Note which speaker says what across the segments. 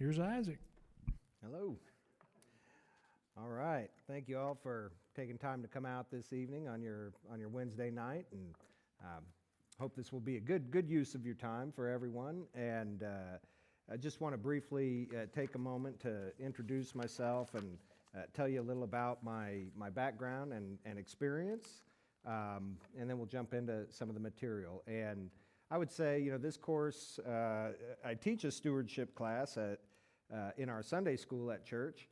Speaker 1: here's Isaac.
Speaker 2: Hello. All right. Thank you all for taking time to come out this evening on your Wednesday night, and hope this will be a good use of your time for everyone. And I just want to briefly take a moment to introduce myself and tell you a little about my background and experience, and then we'll jump into some of the material. And I would say, this course, I teach a stewardship class in our Sunday school at church.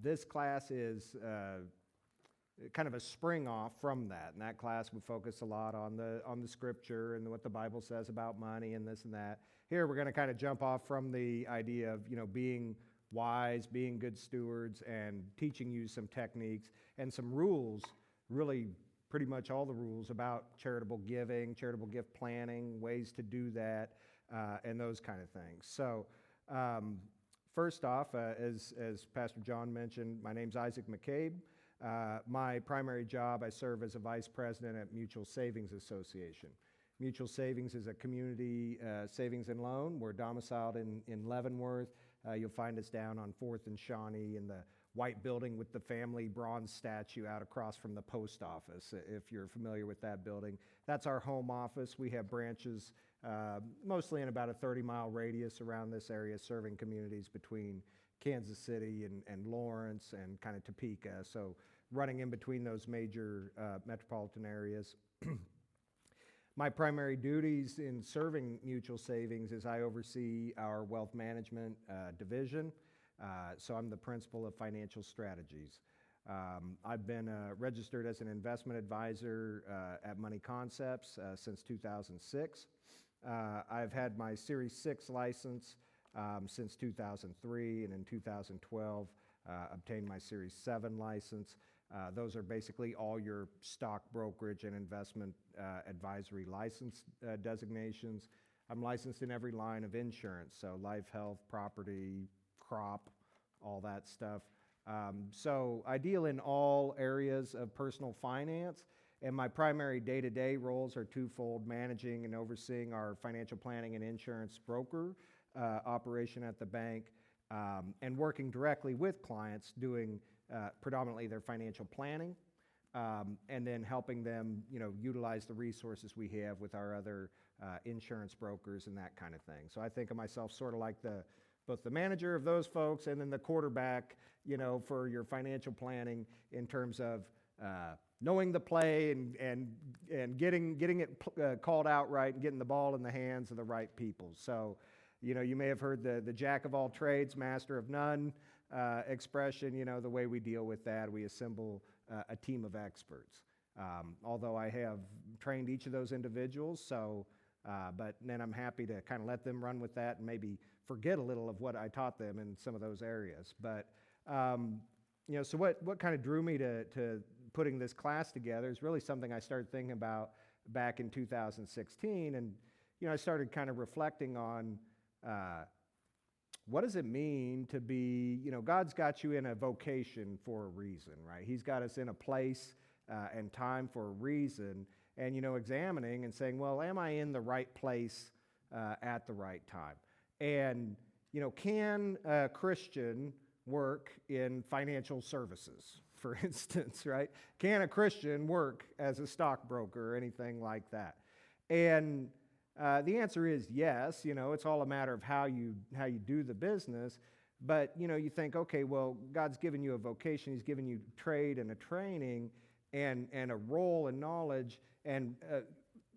Speaker 2: This class is kind of a spring off from that, and that class would focus a lot on the scripture and what the Bible says about money and this and that. Here we're going to kind of jump off from the idea of being wise, being good stewards, and teaching you some techniques and some rules, really pretty much all the rules about charitable giving, charitable gift planning, ways to do that, and those kind of things. So first off, as Pastor John mentioned, my name's Isaac McCabe. My primary job, I serve as a vice president at Mutual Savings Association. Mutual Savings is a community savings and loan. We're domiciled in Leavenworth. You'll find us down on 4th and Shawnee in the white building with the family bronze statue out across from the post office, if you're familiar with that building. That's our home office. We have branches mostly in about a 30-mile radius around this area, serving communities between Kansas City and Lawrence and kind of Topeka, so running in between those major metropolitan areas. My primary duties in serving Mutual Savings is I oversee our wealth management division. So I'm the principal of financial strategies. I've been registered as an investment advisor at Money Concepts since 2006. I've had my Series 6 license since 2003, and in 2012 obtained my Series 7 license. Those are basically all your stock brokerage and investment advisory license designations. I'm licensed in every line of insurance, so life, health, property, crop, all that stuff. So I deal in all areas of personal finance, and my primary day-to-day roles are twofold: managing and overseeing our financial planning and insurance broker operation at the bank, and working directly with clients doing predominantly their financial planning, and then helping them utilize the resources we have with our other insurance brokers and that kind of thing. So I think of myself sort of like both the manager of those folks and then the quarterback, for your financial planning in terms of knowing the play and getting it called out right and getting the ball in the hands of the right people. So, you may have heard the jack of all trades, master of none expression. The way we deal with that, we assemble a team of experts. Although I have trained each of those individuals, but then I'm happy to kind of let them run with that and maybe forget a little of what I taught them in some of those areas. But, so what kind of drew me to putting this class together is really something I started thinking about back in 2016. And, I started kind of reflecting on what does it mean to be, God's got you in a vocation for a reason, right? He's got us in a place and time for a reason. And, examining and saying, well, am I in the right place at the right time? And, can a Christian work in financial services, for instance, right? Can a Christian work as a stockbroker or anything like that? And the answer is yes. It's all a matter of how you do the business. But, you think, okay, well, God's given you a vocation. He's given you trade and a training and a role and knowledge. And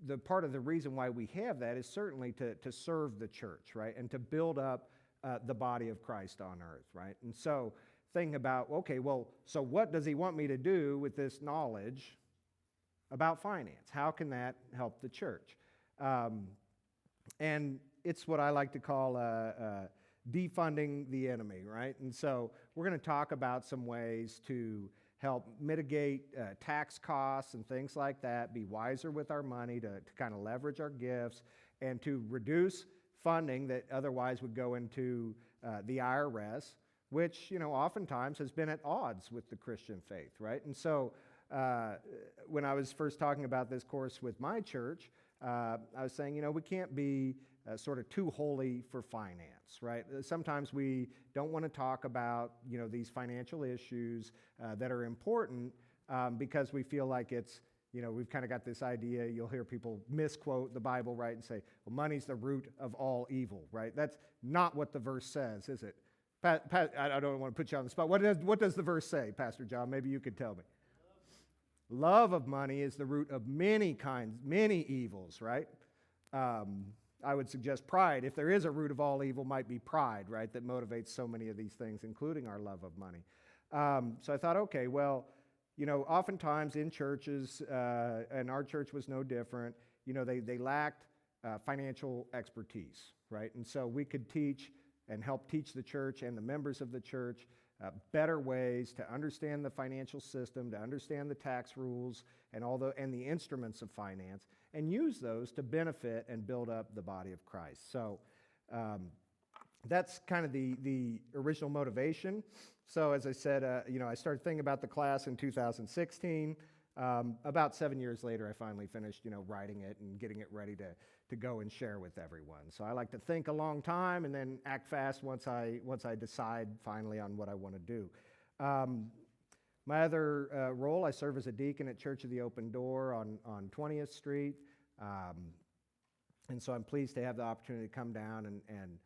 Speaker 2: the part of the reason why we have that is certainly to serve the church, right? And to build up the body of Christ on earth, right? And so thinking about, okay, well, so what does he want me to do with this knowledge about finance? How can that help the church? And it's what I like to call defunding the enemy, right? And so we're going to talk about some ways to help mitigate tax costs and things like that, be wiser with our money to kind of leverage our gifts, and to reduce funding that otherwise would go into the IRS, which, oftentimes has been at odds with the Christian faith, right? And so when I was first talking about this course with my church, I was saying, we can't be sort of too holy for finance, right? Sometimes we don't want to talk about, these financial issues that are important because we feel like it's, we've kind of got this idea. You'll hear people misquote the Bible, right, and say, well, money's the root of all evil, right? That's not what the verse says, is it? I don't want to put you on the spot. What does the verse say, Pastor John? Maybe you could tell me. Love of money is the root of many evils, right? I would suggest pride, if there is a root of all evil, might be pride, right, that motivates so many of these things, including our love of money. So I thought, okay, well, oftentimes in churches, and our church was no different, they lacked financial expertise, right? And so we could teach and help teach the church and the members of the church better ways to understand the financial system, to understand the tax rules and the instruments of finance, and use those to benefit and build up the body of Christ. So that's kind of the original motivation. So as I said, I started thinking about the class in 2016. About 7 years later, I finally finished, writing it and getting it ready to go and share with everyone. So I like to think a long time and then act fast once I decide finally on what I want to do. My other role, I serve as a deacon at Church of the Open Door on 20th Street. And so I'm pleased to have the opportunity to come down and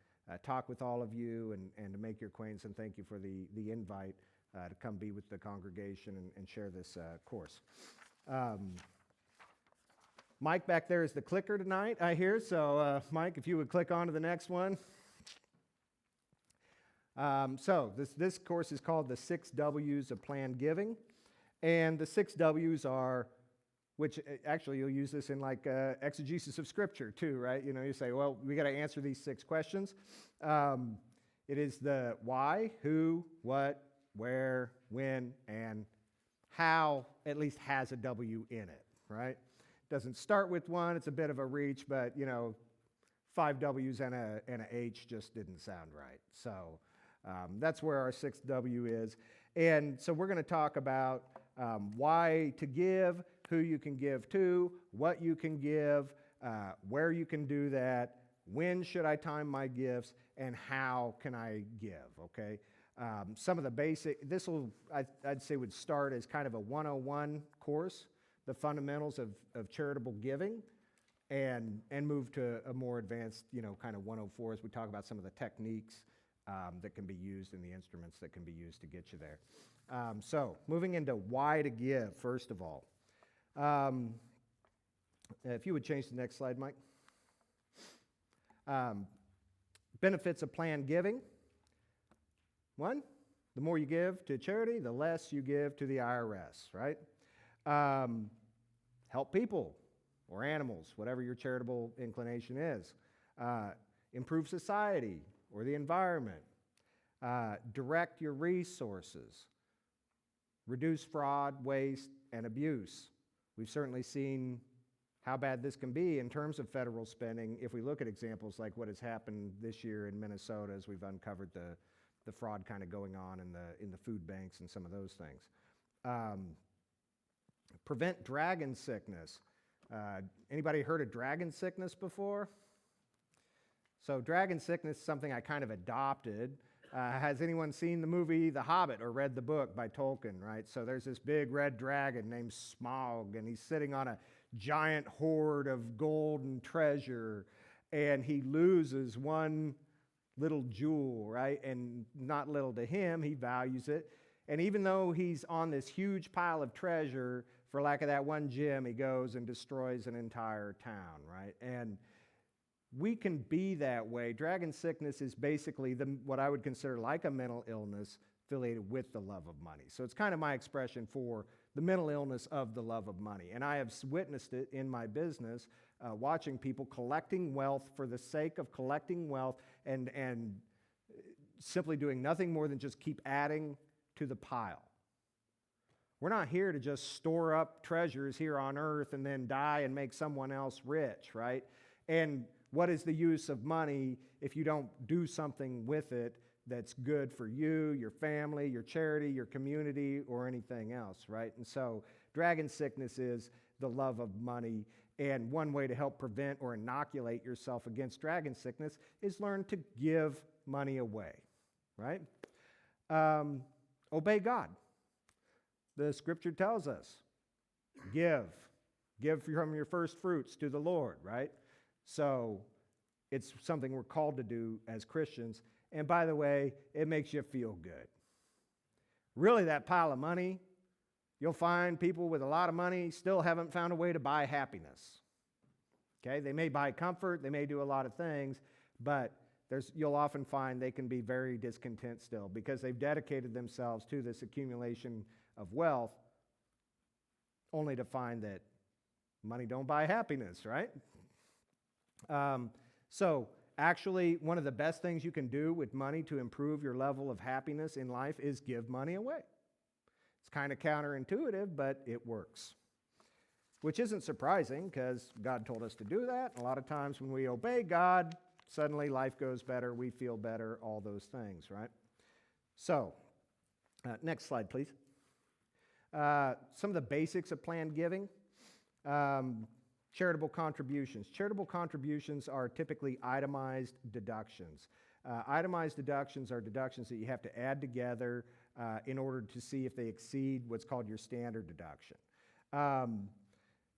Speaker 2: talk with all of you and to make your acquaintance, and thank you for the invite to come be with the congregation and share this course. Mike back there is the clicker tonight, I hear. So Mike, if you would click on to the next one. So this course is called the 6 W's of Planned Giving. And the 6 W's are, which actually you'll use this in like exegesis of Scripture too, right? You say, well, we got to answer these 6 questions. It is the why, who, what, where, when, and how at least has a W in it, right? Doesn't start with one, it's a bit of a reach, but 5 W's and a H just didn't sound right. So that's where our 6th W is. And so we're going to talk about why to give, who you can give to, what you can give, where you can do that, when should I time my gifts, and how can I give, okay? Some of the basic, I'd say would start as kind of a 101 course, the fundamentals of charitable giving, and move to a more advanced, kind of 104 as we talk about some of the techniques that can be used and the instruments that can be used to get you there. So moving into why to give, first of all. If you would change the next slide, Mike. Benefits of planned giving. 1, the more you give to charity, the less you give to the IRS, right? Help people or animals, whatever your charitable inclination is. Improve society or the environment. Direct your resources. Reduce fraud, waste, and abuse. We've certainly seen how bad this can be in terms of federal spending if we look at examples like what has happened this year in Minnesota as we've uncovered the fraud kind of going on in the food banks and some of those things. Prevent dragon sickness. Anybody heard of dragon sickness before? So dragon sickness is something I kind of adopted. Has anyone seen the movie The Hobbit or read the book by Tolkien, right? So there's this big red dragon named Smaug, and he's sitting on a giant hoard of gold and treasure, and he loses one little jewel, right? And not little to him, he values it. And even though he's on this huge pile of treasure, for lack of that one gem, he goes and destroys an entire town, right? And we can be that way. Dragon sickness is basically what I would consider like a mental illness affiliated with the love of money. So it's kind of my expression for the mental illness of the love of money. And I have witnessed it in my business, watching people collecting wealth for the sake of collecting wealth and simply doing nothing more than just keep adding to the pile. We're not here to just store up treasures here on earth and then die and make someone else rich, right? And what is the use of money if you don't do something with it that's good for you, your family, your charity, your community, or anything else, right? And so dragon sickness is the love of money. And one way to help prevent or inoculate yourself against dragon sickness is learn to give money away, right? Obey God. The scripture tells us, give from your first fruits to the Lord, right? So it's something we're called to do as Christians. And by the way, it makes you feel good. Really, that pile of money, you'll find people with a lot of money still haven't found a way to buy happiness. Okay, they may buy comfort, they may do a lot of things, but you'll often find they can be very discontent still because they've dedicated themselves to this accumulation of wealth only to find that money don't buy happiness, right? So actually, one of the best things you can do with money to improve your level of happiness in life is give money away. It's kind of counterintuitive, but it works. Which isn't surprising because God told us to do that. A lot of times when we obey God, suddenly life goes better, we feel better, all those things, right? So, next slide, please. Some of the basics of planned giving. Charitable contributions. Charitable contributions are typically itemized deductions. Itemized deductions are deductions that you have to add together in order to see if they exceed what's called your standard deduction.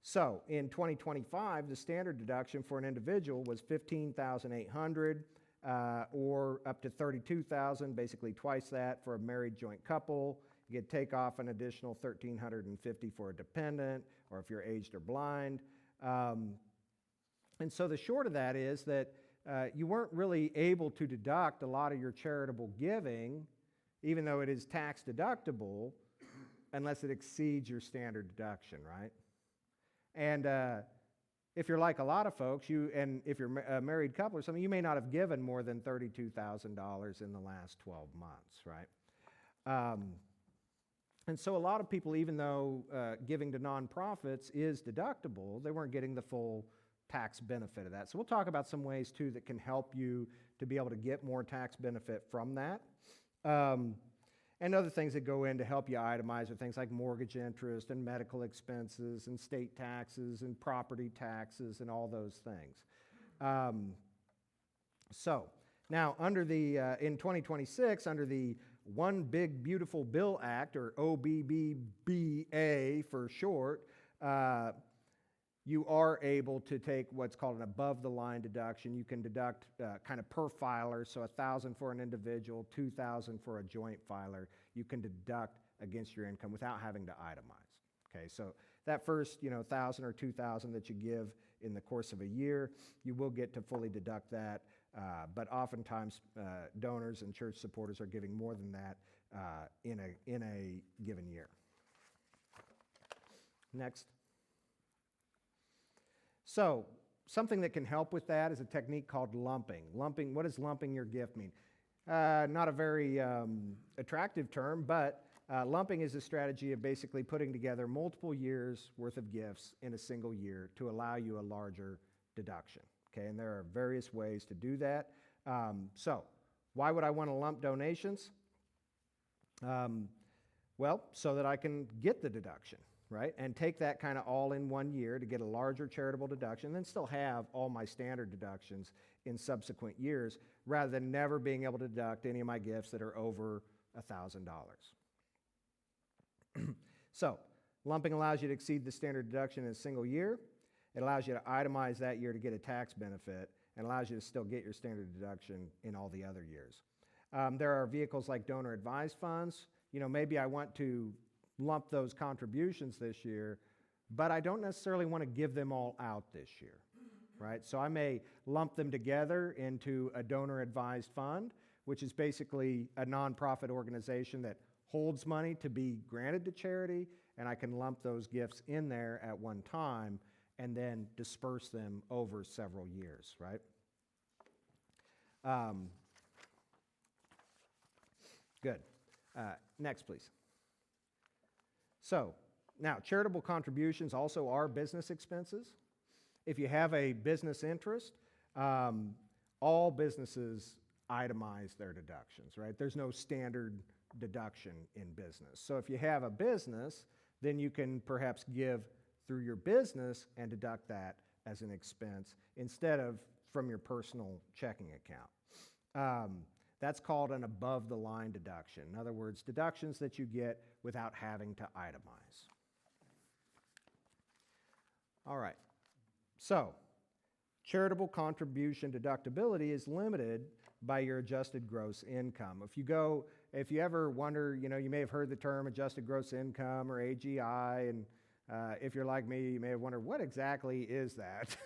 Speaker 2: So in 2025, the standard deduction for an individual was $15,800 or up to $32,000, basically twice that for a married joint couple. You could take off an additional $1,350 for a dependent, or if you're aged or blind. And so the short of that is that you weren't really able to deduct a lot of your charitable giving, even though it is tax deductible, unless it exceeds your standard deduction, right? And if you're like a lot of folks, and if you're a married couple or something, you may not have given more than $32,000 in the last 12 months, right? And so a lot of people, even though giving to nonprofits is deductible, they weren't getting the full tax benefit of that. So we'll talk about some ways, too, that can help you to be able to get more tax benefit from that. And other things that go in to help you itemize are things like mortgage interest and medical expenses and state taxes and property taxes and all those things. So now under the in 2026, under the One Big Beautiful Bill Act, or OBBBA for short, you are able to take what's called an above-the-line deduction. You can deduct kind of per filer, so $1,000 for an individual, $2,000 for a joint filer. You can deduct against your income without having to itemize. Okay, so that first, $1,000 or $2,000 that you give in the course of a year, you will get to fully deduct that. But oftentimes, donors and church supporters are giving more than that in a given year. Next. So something that can help with that is a technique called lumping. Lumping. What does lumping your gift mean? Not a very attractive term, but lumping is a strategy of basically putting together multiple years' worth of gifts in a single year to allow you a larger deduction. Okay, and there are various ways to do that. So why would I want to lump donations? Well, so that I can get the deduction, right? And take that kind of all in one year to get a larger charitable deduction, and then still have all my standard deductions in subsequent years, rather than never being able to deduct any of my gifts that are over $1,000. So, lumping allows you to exceed the standard deduction in a single year. It allows you to itemize that year to get a tax benefit, and allows you to still get your standard deduction in all the other years. There are vehicles like donor advised funds. Maybe I want to lump those contributions this year, but I don't necessarily want to give them all out this year, right? So I may lump them together into a donor advised fund, which is basically a nonprofit organization that holds money to be granted to charity, and I can lump those gifts in there at one time and then disperse them over several years, right? Good. Next, please. So, now, charitable contributions also are business expenses. If you have a business interest, all businesses itemize their deductions, right? There's no standard deduction in business. So if you have a business, then you can perhaps give through your business and deduct that as an expense instead of from your personal checking account. That's called an above-the-line deduction. In other words, deductions that you get without having to itemize. All right, so charitable contribution deductibility is limited by your adjusted gross income. If you ever wonder, you may have heard the term adjusted gross income or AGI, and if you're like me, you may have wondered, what exactly is that?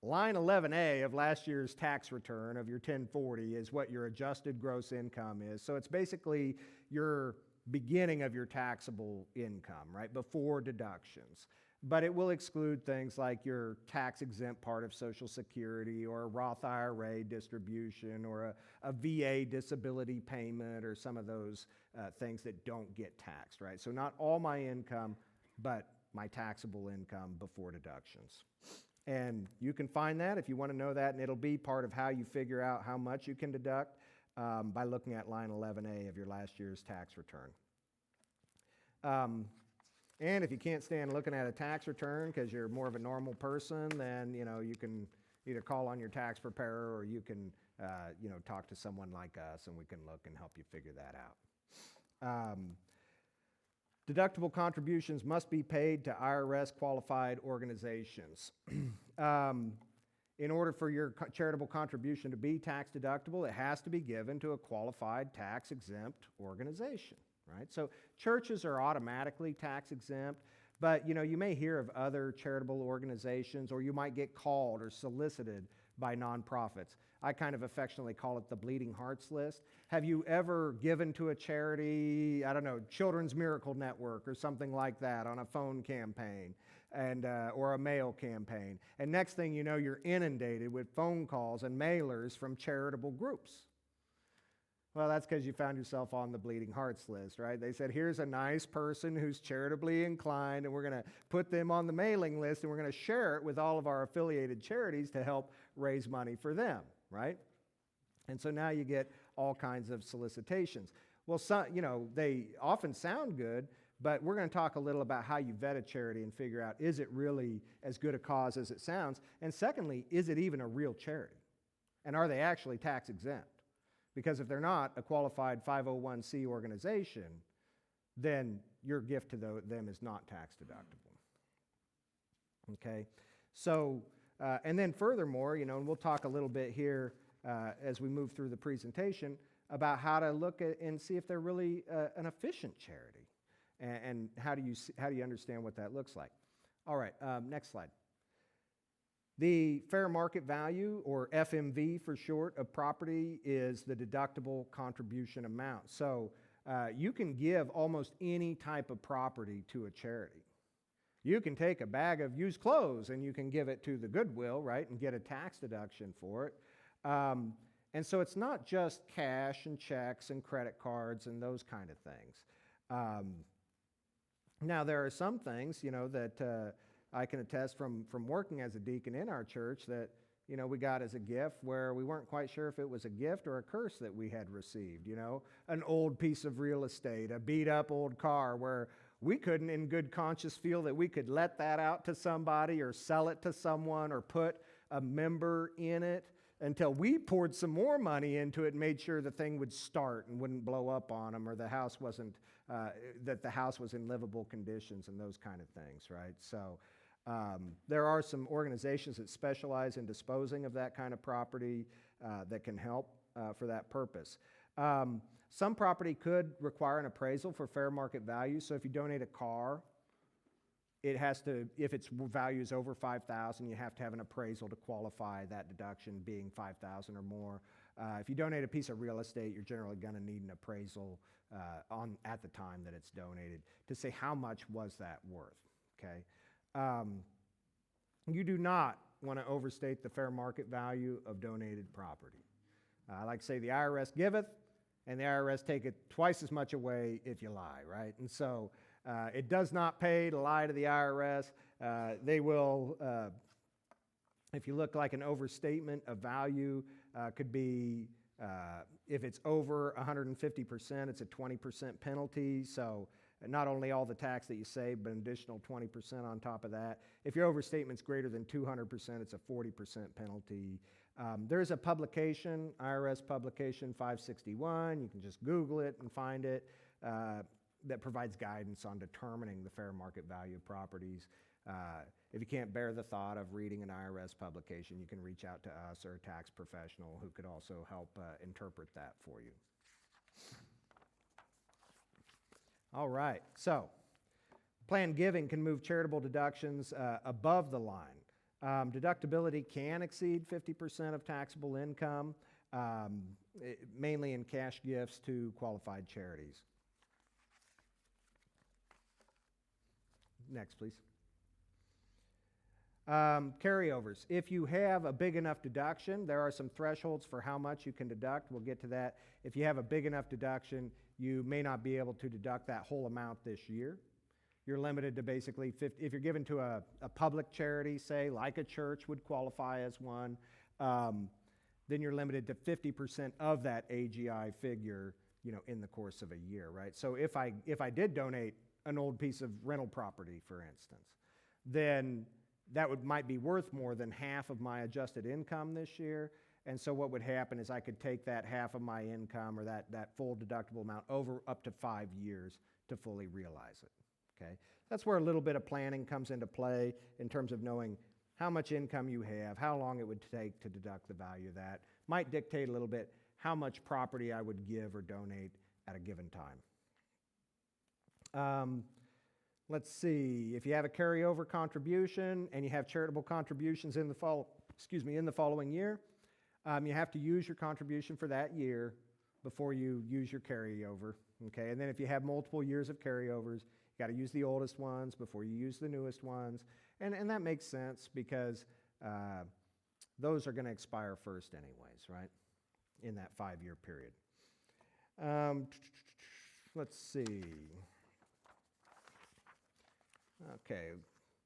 Speaker 2: Line 11A of last year's tax return of your 1040 is what your adjusted gross income is. So it's basically your beginning of your taxable income, right, before deductions. But it will exclude things like your tax-exempt part of Social Security or a Roth IRA distribution or a VA disability payment or some of those things that don't get taxed, right? So not all my income, but my taxable income before deductions. And you can find that if you want to know that, and it'll be part of how you figure out how much you can deduct by looking at line 11A of your last year's tax return. And if you can't stand looking at a tax return because you're more of a normal person, then you can either call on your tax preparer or you can talk to someone like us and we can look and help you figure that out. Deductible contributions must be paid to IRS qualified organizations. In order for your charitable contribution to be tax deductible, it has to be given to a qualified tax exempt organization, right? So churches are automatically tax exempt, but you may hear of other charitable organizations, or you might get called or solicited by nonprofits. I kind of affectionately call it the Bleeding Hearts list. Have you ever given to a charity, I don't know, Children's Miracle Network or something like that on a phone campaign and or a mail campaign? And next thing you know, you're inundated with phone calls and mailers from charitable groups. Well, that's because you found yourself on the Bleeding Hearts list, right? They said, here's a nice person who's charitably inclined, and we're going to put them on the mailing list, and we're going to share it with all of our affiliated charities to help raise money for them, right? And so now you get all kinds of solicitations. Well, they often sound good, but we're going to talk a little about how you vet a charity and figure out, is it really as good a cause as it sounds? And secondly, is it even a real charity? And are they actually tax exempt? Because if they're not a qualified 501c organization, then your gift to them is not tax deductible. Okay? So, and then furthermore, and we'll talk a little bit here as we move through the presentation about how to look at and see if they're really an efficient charity. And how do you understand what that looks like? All right, next slide. The fair market value, or FMV for short, of property is the deductible contribution amount. So you can give almost any type of property to a charity. You can take a bag of used clothes and you can give it to the Goodwill, right, and get a tax deduction for it. And so it's not just cash and checks and credit cards and those kind of things. Now, there are some things, that I can attest from working as a deacon in our church that, we got as a gift where we weren't quite sure if it was a gift or a curse that we had received, an old piece of real estate, a beat up old car where we couldn't in good conscience feel that we could let that out to somebody or sell it to someone or put a member in it until we poured some more money into it and made sure the thing would start and wouldn't blow up on them, or the house wasn't, that the house was in livable conditions and those kind of things, right? So there are some organizations that specialize in disposing of that kind of property that can help for that purpose. Some property could require an appraisal for fair market value. So if you donate a car, it has to, if its value is over $5,000, you have to have an appraisal to qualify that deduction being $5,000 or more. If you donate a piece of real estate, you're generally going to need an appraisal at the time that it's donated to say how much was that worth, okay? You do not want to overstate the fair market value of donated property. I like to say the IRS giveth, and the IRS taketh twice as much away if you lie, right? And so it does not pay to lie to the IRS. They will, if you look like an overstatement of value, could be, if it's over 150%, it's a 20% penalty. So not only all the tax that you save, but an additional 20% on top of that. If your overstatement's greater than 200%, it's a 40% penalty. There's a publication, IRS publication 561. You can just Google it and find it. That provides guidance on determining the fair market value of properties. If you can't bear the thought of reading an IRS publication, you can reach out to us or a tax professional who could also help interpret that for you. All right, so planned giving can move charitable deductions above the line. Deductibility can exceed 50% of taxable income, mainly in cash gifts to qualified charities. Next, please. Carryovers. If you have a big enough deduction, there are some thresholds for how much you can deduct. We'll get to that. If you have a big enough deduction, you may not be able to deduct that whole amount this year. You're limited to basically 50, if you're given to a public charity, say, like a church would qualify as one, then you're limited to 50% of that AGI figure, in the course of a year, right? So if I did donate an old piece of rental property, for instance, then that might be worth more than half of my adjusted income this year. And so what would happen is I could take that half of my income or that full deductible amount over up to 5 years to fully realize it, okay? That's where a little bit of planning comes into play in terms of knowing how much income you have, how long it would take to deduct the value of that. Might dictate a little bit how much property I would give or donate at a given time. Let's see, if you have a carryover contribution and you have charitable contributions in the following year, you have to use your contribution for that year before you use your carryover, okay? And then if you have multiple years of carryovers, you got to use the oldest ones before you use the newest ones. And that makes sense because those are going to expire first anyways, right, in that 5-year period. Let's see. Okay,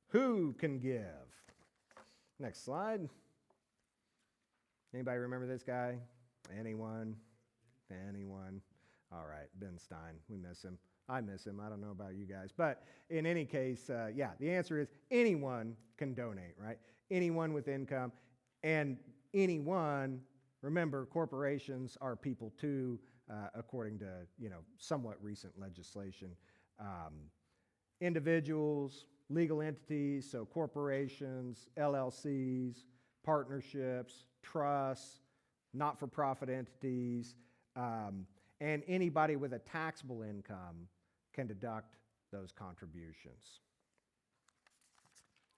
Speaker 2: who can give? Next slide. Anybody remember this guy? Anyone? All right, Ben Stein, we miss him. I miss him, I don't know about you guys. But in any case, yeah, the answer is anyone can donate, right? Anyone with income. And anyone, remember, corporations are people too, according to, somewhat recent legislation. Individuals, legal entities, so corporations, LLCs, partnerships, trusts, not-for-profit entities, and anybody with a taxable income can deduct those contributions.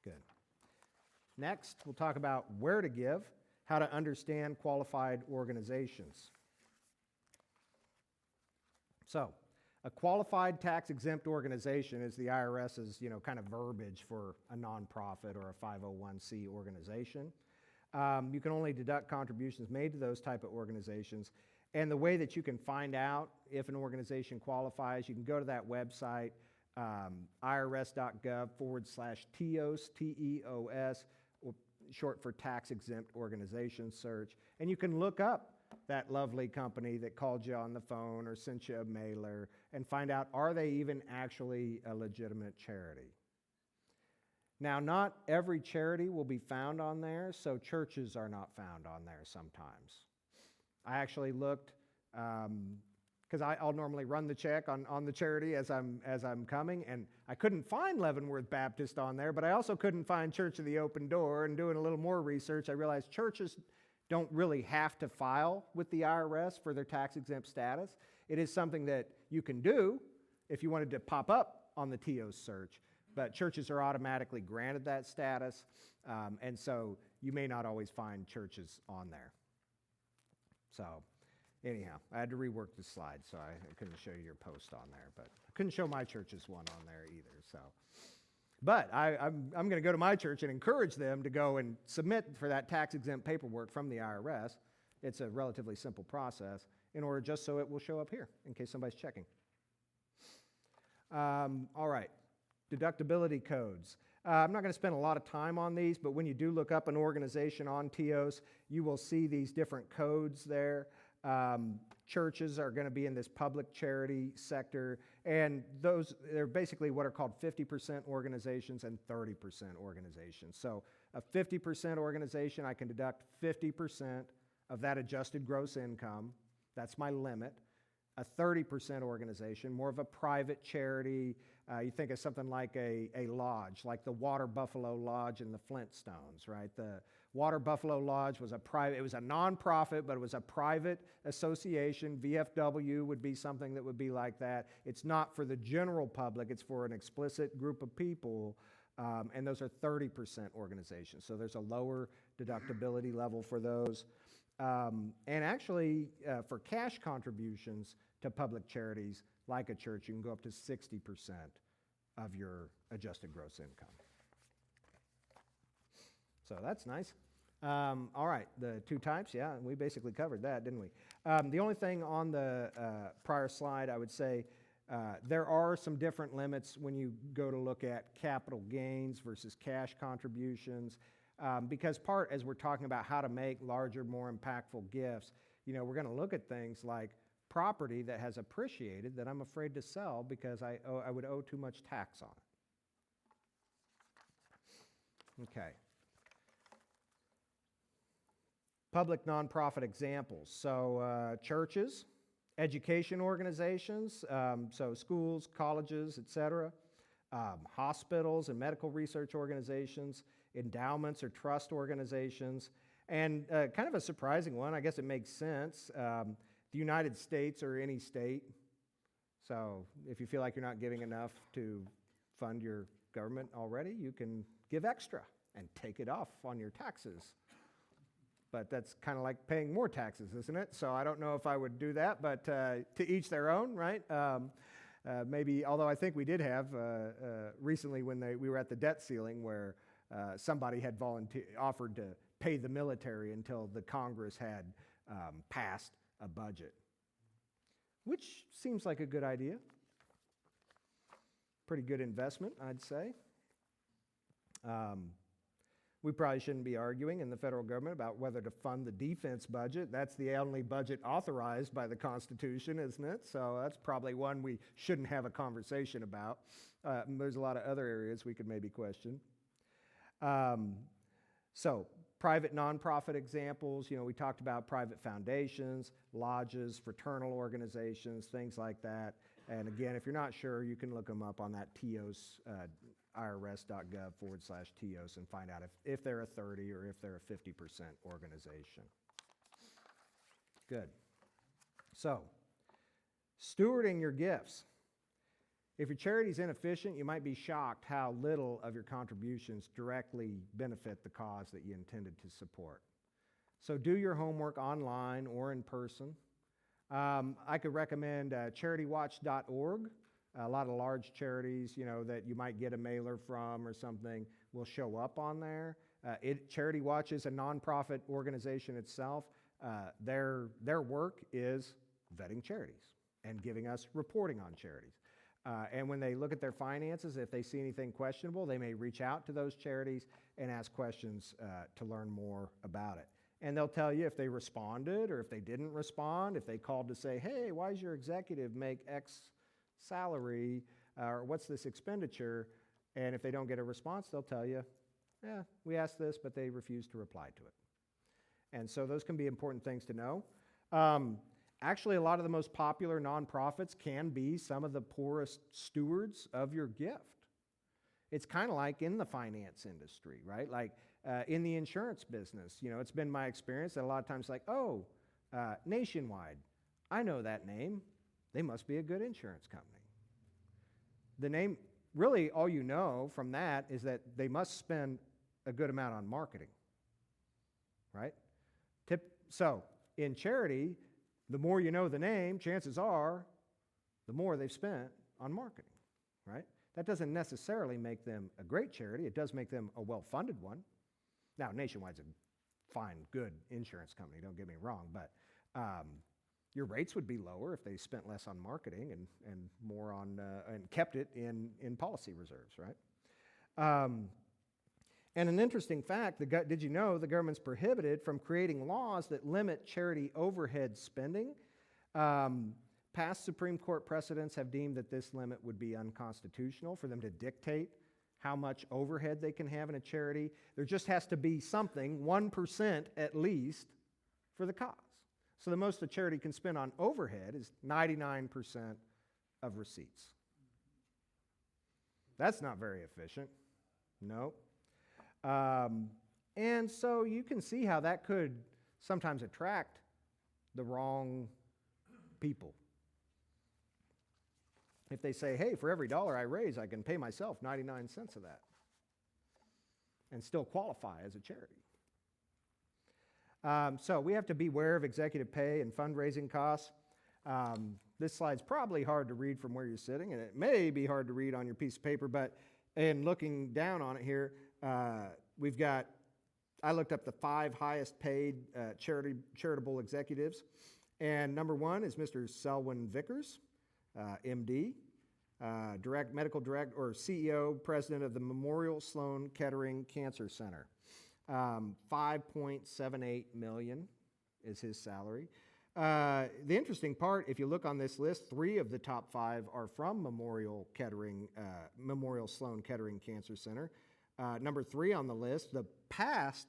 Speaker 2: Good. Next, we'll talk about where to give, how to understand qualified organizations. So, a qualified tax-exempt organization is the IRS's, kind of verbiage for a nonprofit or a 501c organization. You can only deduct contributions made to those type of organizations. And the way that you can find out if an organization qualifies, you can go to that website, irs.gov/TEOS, T-E-O-S, short for tax-exempt organization search. And you can look up that lovely company that called you on the phone or sent you a mailer and find out, are they even actually a legitimate charity? Now, not every charity will be found on there, so churches are not found on there sometimes. I actually looked, because I'll normally run the check on the charity as I'm coming, and I couldn't find Leavenworth Baptist on there, but I also couldn't find Church of the Open Door. And doing a little more research, I realized churches don't really have to file with the IRS for their tax-exempt status. It is something that you can do if you wanted to pop up on the TEOS search, but churches are automatically granted that status, and so you may not always find churches on there. So anyhow, I had to rework the slide, so I couldn't show you your post on there, but I couldn't show my church's one on there either. So, but I'm going to go to my church and encourage them to go and submit for that tax-exempt paperwork from the IRS. It's a relatively simple process in order just so it will show up here in case somebody's checking. All right, deductibility codes. I'm not going to spend a lot of time on these, but when you do look up an organization on TEOS, you will see these different codes there. churches are going to be in this public charity sector, and they're basically what are called 50% organizations and 30% organizations. So a 50% organization, I can deduct 50% of that adjusted gross income. That's my limit. A 30% organization, more of a private charity. You think of something like a lodge, like the Water Buffalo Lodge in the Flintstones, right? The Water Buffalo Lodge was it was a nonprofit, but it was a private association. VFW would be something that would be like that. It's not for the general public, it's for an explicit group of people, and those are 30% organizations. So there's a lower deductibility level for those. And actually, for cash contributions to public charities, like a church, you can go up to 60% of your adjusted gross income. So that's nice. All right, the two types, yeah, we basically covered that, didn't we? The only thing on the prior slide, I would say, there are some different limits when you go to look at capital gains versus cash contributions. Because as we're talking about how to make larger, more impactful gifts, we're going to look at things like property that has appreciated that I'm afraid to sell because I would owe too much tax on it. Okay. Public nonprofit examples. So churches, education organizations, so schools, colleges, etc., hospitals and medical research organizations, endowments or trust organizations, and kind of a surprising one, I guess it makes sense, the United States or any state. So if you feel like you're not giving enough to fund your government already, you can give extra and take it off on your taxes. But that's kind of like paying more taxes, isn't it? So I don't know if I would do that, but to each their own, right? Maybe, although I think we did have recently when we were at the debt ceiling where somebody had offered to pay the military until the Congress had passed a budget, which seems like a good idea. Pretty good investment, I'd say. We probably shouldn't be arguing in the federal government about whether to fund the defense budget. That's the only budget authorized by the Constitution, isn't it? So that's probably one we shouldn't have a conversation about. There's a lot of other areas we could maybe question. So private nonprofit examples, we talked about private foundations, lodges, fraternal organizations, things like that. And again, if you're not sure, you can look them up on that TEOS, irs.gov/TEOS and find out if they're a 30 or if they're a 50% organization. Good. So, stewarding your gifts. If your charity is inefficient, you might be shocked how little of your contributions directly benefit the cause that you intended to support. So do your homework online or in person. I could recommend CharityWatch.org. A lot of large charities, that you might get a mailer from or something will show up on there. Charity Watch is a nonprofit organization itself. Their work is vetting charities and giving us reporting on charities. And when they look at their finances, if they see anything questionable, they may reach out to those charities and ask questions to learn more about it. And they'll tell you if they responded or if they didn't respond, if they called to say, hey, why does your executive make X salary, or what's this expenditure? And if they don't get a response, they'll tell you, we asked this, but they refused to reply to it. And so those can be important things to know. Actually, a lot of the most popular nonprofits can be some of the poorest stewards of your gift. It's kind of like in the finance industry, right? Like in the insurance business, it's been my experience that a lot of times Nationwide, I know that name. They must be a good insurance company. The name, really all you know from that is that they must spend a good amount on marketing, right? So in charity, the more you know the name, chances are the more they've spent on marketing, right? That doesn't necessarily make them a great charity. It does make them a well-funded one. Now, Nationwide's a fine, good insurance company, don't get me wrong, but your rates would be lower if they spent less on marketing and more on, and kept it in policy reserves, right? And an interesting fact, did you know the government's prohibited from creating laws that limit charity overhead spending? Past Supreme Court precedents have deemed that this limit would be unconstitutional for them to dictate how much overhead they can have in a charity. There just has to be something, 1% at least, for the cause. So the most a charity can spend on overhead is 99% of receipts. That's not very efficient. No. And so you can see how that could sometimes attract the wrong people. If they say, hey, for every dollar I raise, I can pay myself 99 cents of that and still qualify as a charity. So we have to be aware of executive pay and fundraising costs. This slide's probably hard to read from where you're sitting, and it may be hard to read on your piece of paper, but in looking down on it here, we've got, I looked up the 5 highest paid charitable executives, and number 1 is Mr. Selwyn Vickers, MD, medical director or CEO, president of the Memorial Sloan Kettering Cancer Center. $5.78 million is his salary. The interesting part, if you look on this list, 3 of the top 5 are from Memorial Sloan Kettering Cancer Center. Number 3 on the list, the past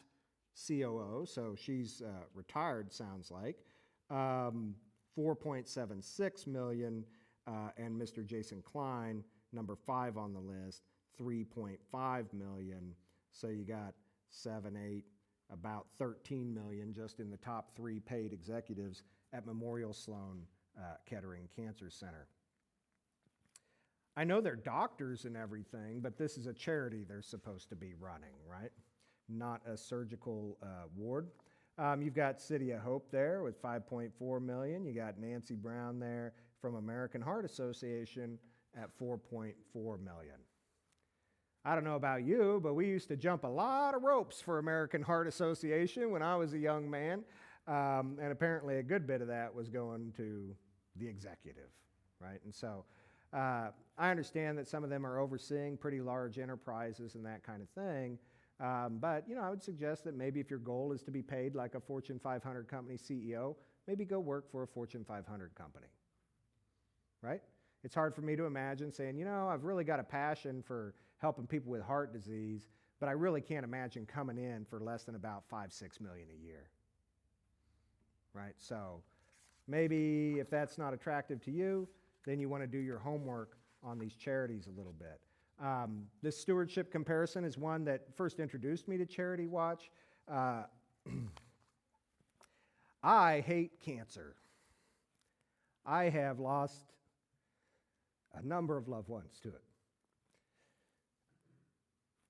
Speaker 2: COO, so she's retired, sounds like, $4.76 million, and Mr. Jason Klein, number 5 on the list, $3.5 million. So you got 7, 8, about $13 million just in the top 3 paid executives at Memorial Sloan Kettering Cancer Center. I know they're doctors and everything, but this is a charity they're supposed to be running, right? Not a surgical ward. You've got City of Hope there with $5.4 million. You got Nancy Brown there from American Heart Association at $4.4 million. I don't know about you, but we used to jump a lot of ropes for American Heart Association when I was a young man, and apparently a good bit of that was going to the executive, right? And so I understand that some of them are overseeing pretty large enterprises and that kind of thing, but I would suggest that maybe if your goal is to be paid like a Fortune 500 company CEO, maybe go work for a Fortune 500 company, right? It's hard for me to imagine saying, I've really got a passion for helping people with heart disease, but I really can't imagine coming in for less than about $5-6 million a year, right? So maybe if that's not attractive to you, then you want to do your homework on these charities a little bit. This stewardship comparison is one that first introduced me to Charity Watch. I hate cancer. I have lost a number of loved ones to it.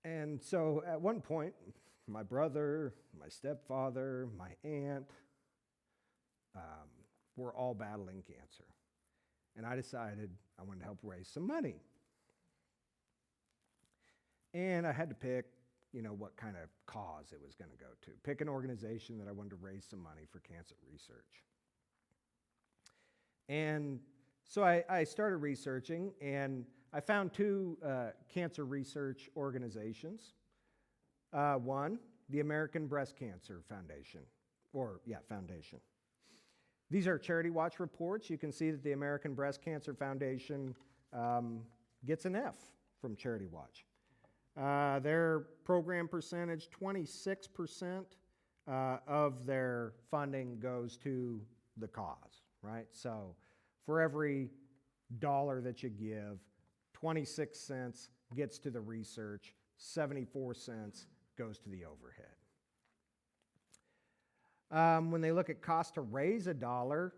Speaker 2: And so at one point, my brother, my stepfather, my aunt were all battling cancer. And I decided I wanted to help raise some money. And I had to pick, what kind of cause it was going to go to. Pick an organization that I wanted to raise some money for cancer research. And so I started researching, and I found 2 cancer research organizations. One, the American Breast Cancer Foundation, Foundation. These are Charity Watch reports. You can see that the American Breast Cancer Foundation gets an F from Charity Watch. Their program percentage, 26% of their funding goes to the cause, right? So for every dollar that you give, 26 cents gets to the research, 74 cents goes to the overhead. When they look at cost to raise $1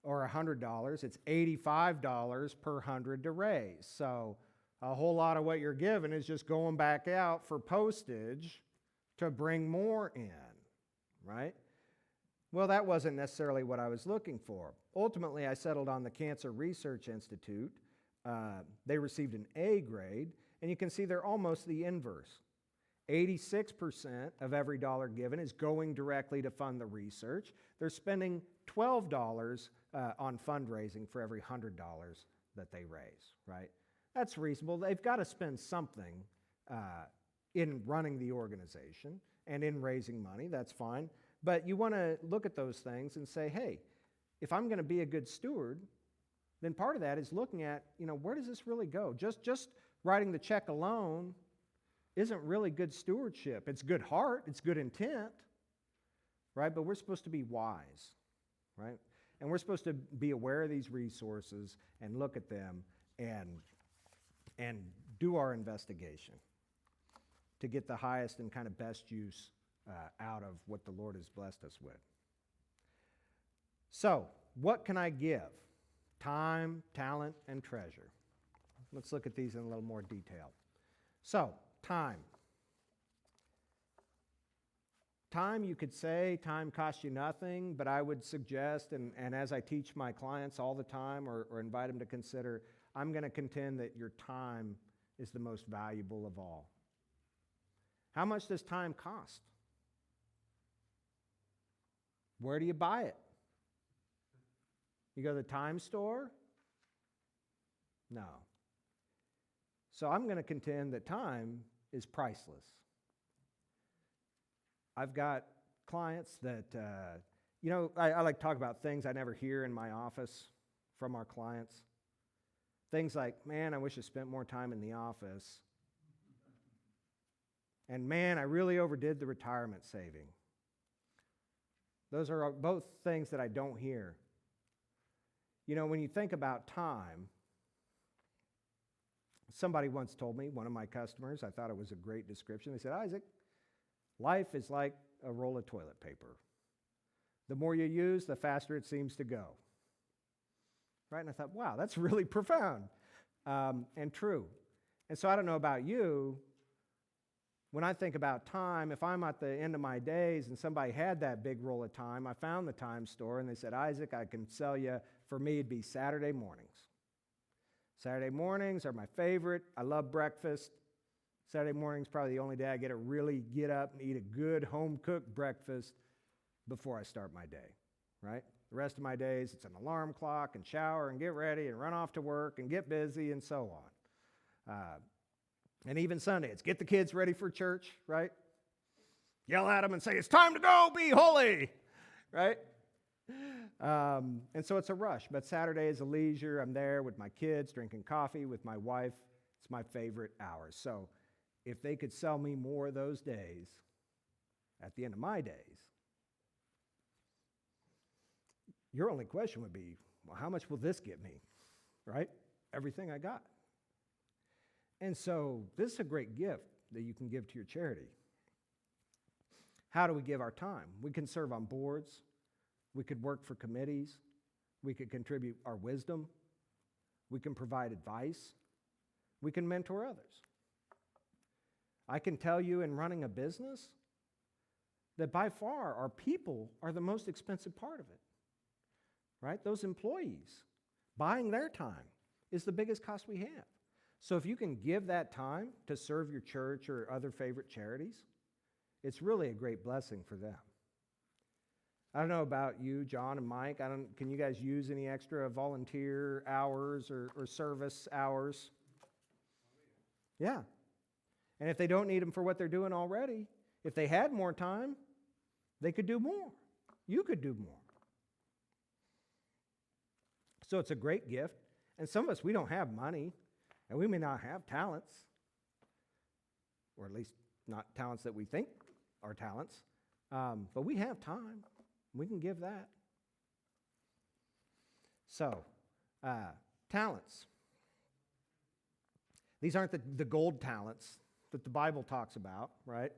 Speaker 2: or $100, it's $85 per 100 to raise. So a whole lot of what you're given is just going back out for postage to bring more in, right? Well, that wasn't necessarily what I was looking for. Ultimately, I settled on the Cancer Research Institute. They received an A grade, and you can see they're almost the inverse. 86% of every dollar given is going directly to fund the research. They're spending $12 on fundraising for every $100 that they raise, right? That's reasonable. They've got to spend something in running the organization and in raising money. That's fine. But you want to look at those things and say, hey, if I'm going to be a good steward, then part of that is looking at, where does this really go? Just writing the check alone isn't really good stewardship. It's good heart, it's good intent, right? But we're supposed to be wise, right? And we're supposed to be aware of these resources and look at them and do our investigation to get the highest and kind of best use out of what the Lord has blessed us with. So, what can I give? Time, talent, and treasure. Let's look at these in a little more detail. So, time. Time, you could say, time costs you nothing, but I would suggest, and as I teach my clients all the time or invite them to consider, I'm going to contend that your time is the most valuable of all. How much does time cost? Where do you buy it? You go to the time store? No. So I'm going to contend that time is priceless. I've got clients that, I like to talk about things I never hear in my office from our clients. Things like, man, I wish I spent more time in the office. And man, I really overdid the retirement saving. Those are both things that I don't hear. When you think about time, somebody once told me, one of my customers, I thought it was a great description. They said, Isaac, life is like a roll of toilet paper. The more you use, the faster it seems to go. Right? And I thought, wow, that's really profound and true. And so I don't know about you, when I think about time, if I'm at the end of my days and somebody had that big roll of time, I found the time store and they said, Isaac, I can sell you, for me it'd be Saturday mornings. Saturday mornings are my favorite. I love breakfast. Saturday morning's probably the only day I get to really get up and eat a good home-cooked breakfast before I start my day, right? The rest of my days, it's an alarm clock and shower and get ready and run off to work and get busy and so on. And even Sunday, it's get the kids ready for church, right? Yell at them and say, it's time to go, be holy, right? And so it's a rush, but Saturday is a leisure. I'm there with my kids, drinking coffee with my wife. It's my favorite hours. So if they could sell me more of those days at the end of my days, your only question would be, well, how much will this get me, right? Everything I got. And so this is a great gift that you can give to your charity. How do we give our time? We can serve on boards. We could work for committees. We could contribute our wisdom. We can provide advice. We can mentor others. I can tell you in running a business that by far our people are the most expensive part of it, right? Those employees, buying their time is the biggest cost we have. So if you can give that time to serve your church or other favorite charities, it's really a great blessing for them. I don't know about you, John and Mike. Can you guys use any extra volunteer hours or service hours? Yeah. And if they don't need them for what they're doing already, if they had more time, they could do more. You could do more. So it's a great gift. And some of us, we don't have money, and we may not have talents, or at least not talents that we think are talents, but we have time. We can give that. So, talents. These aren't the gold talents that the Bible talks about, right?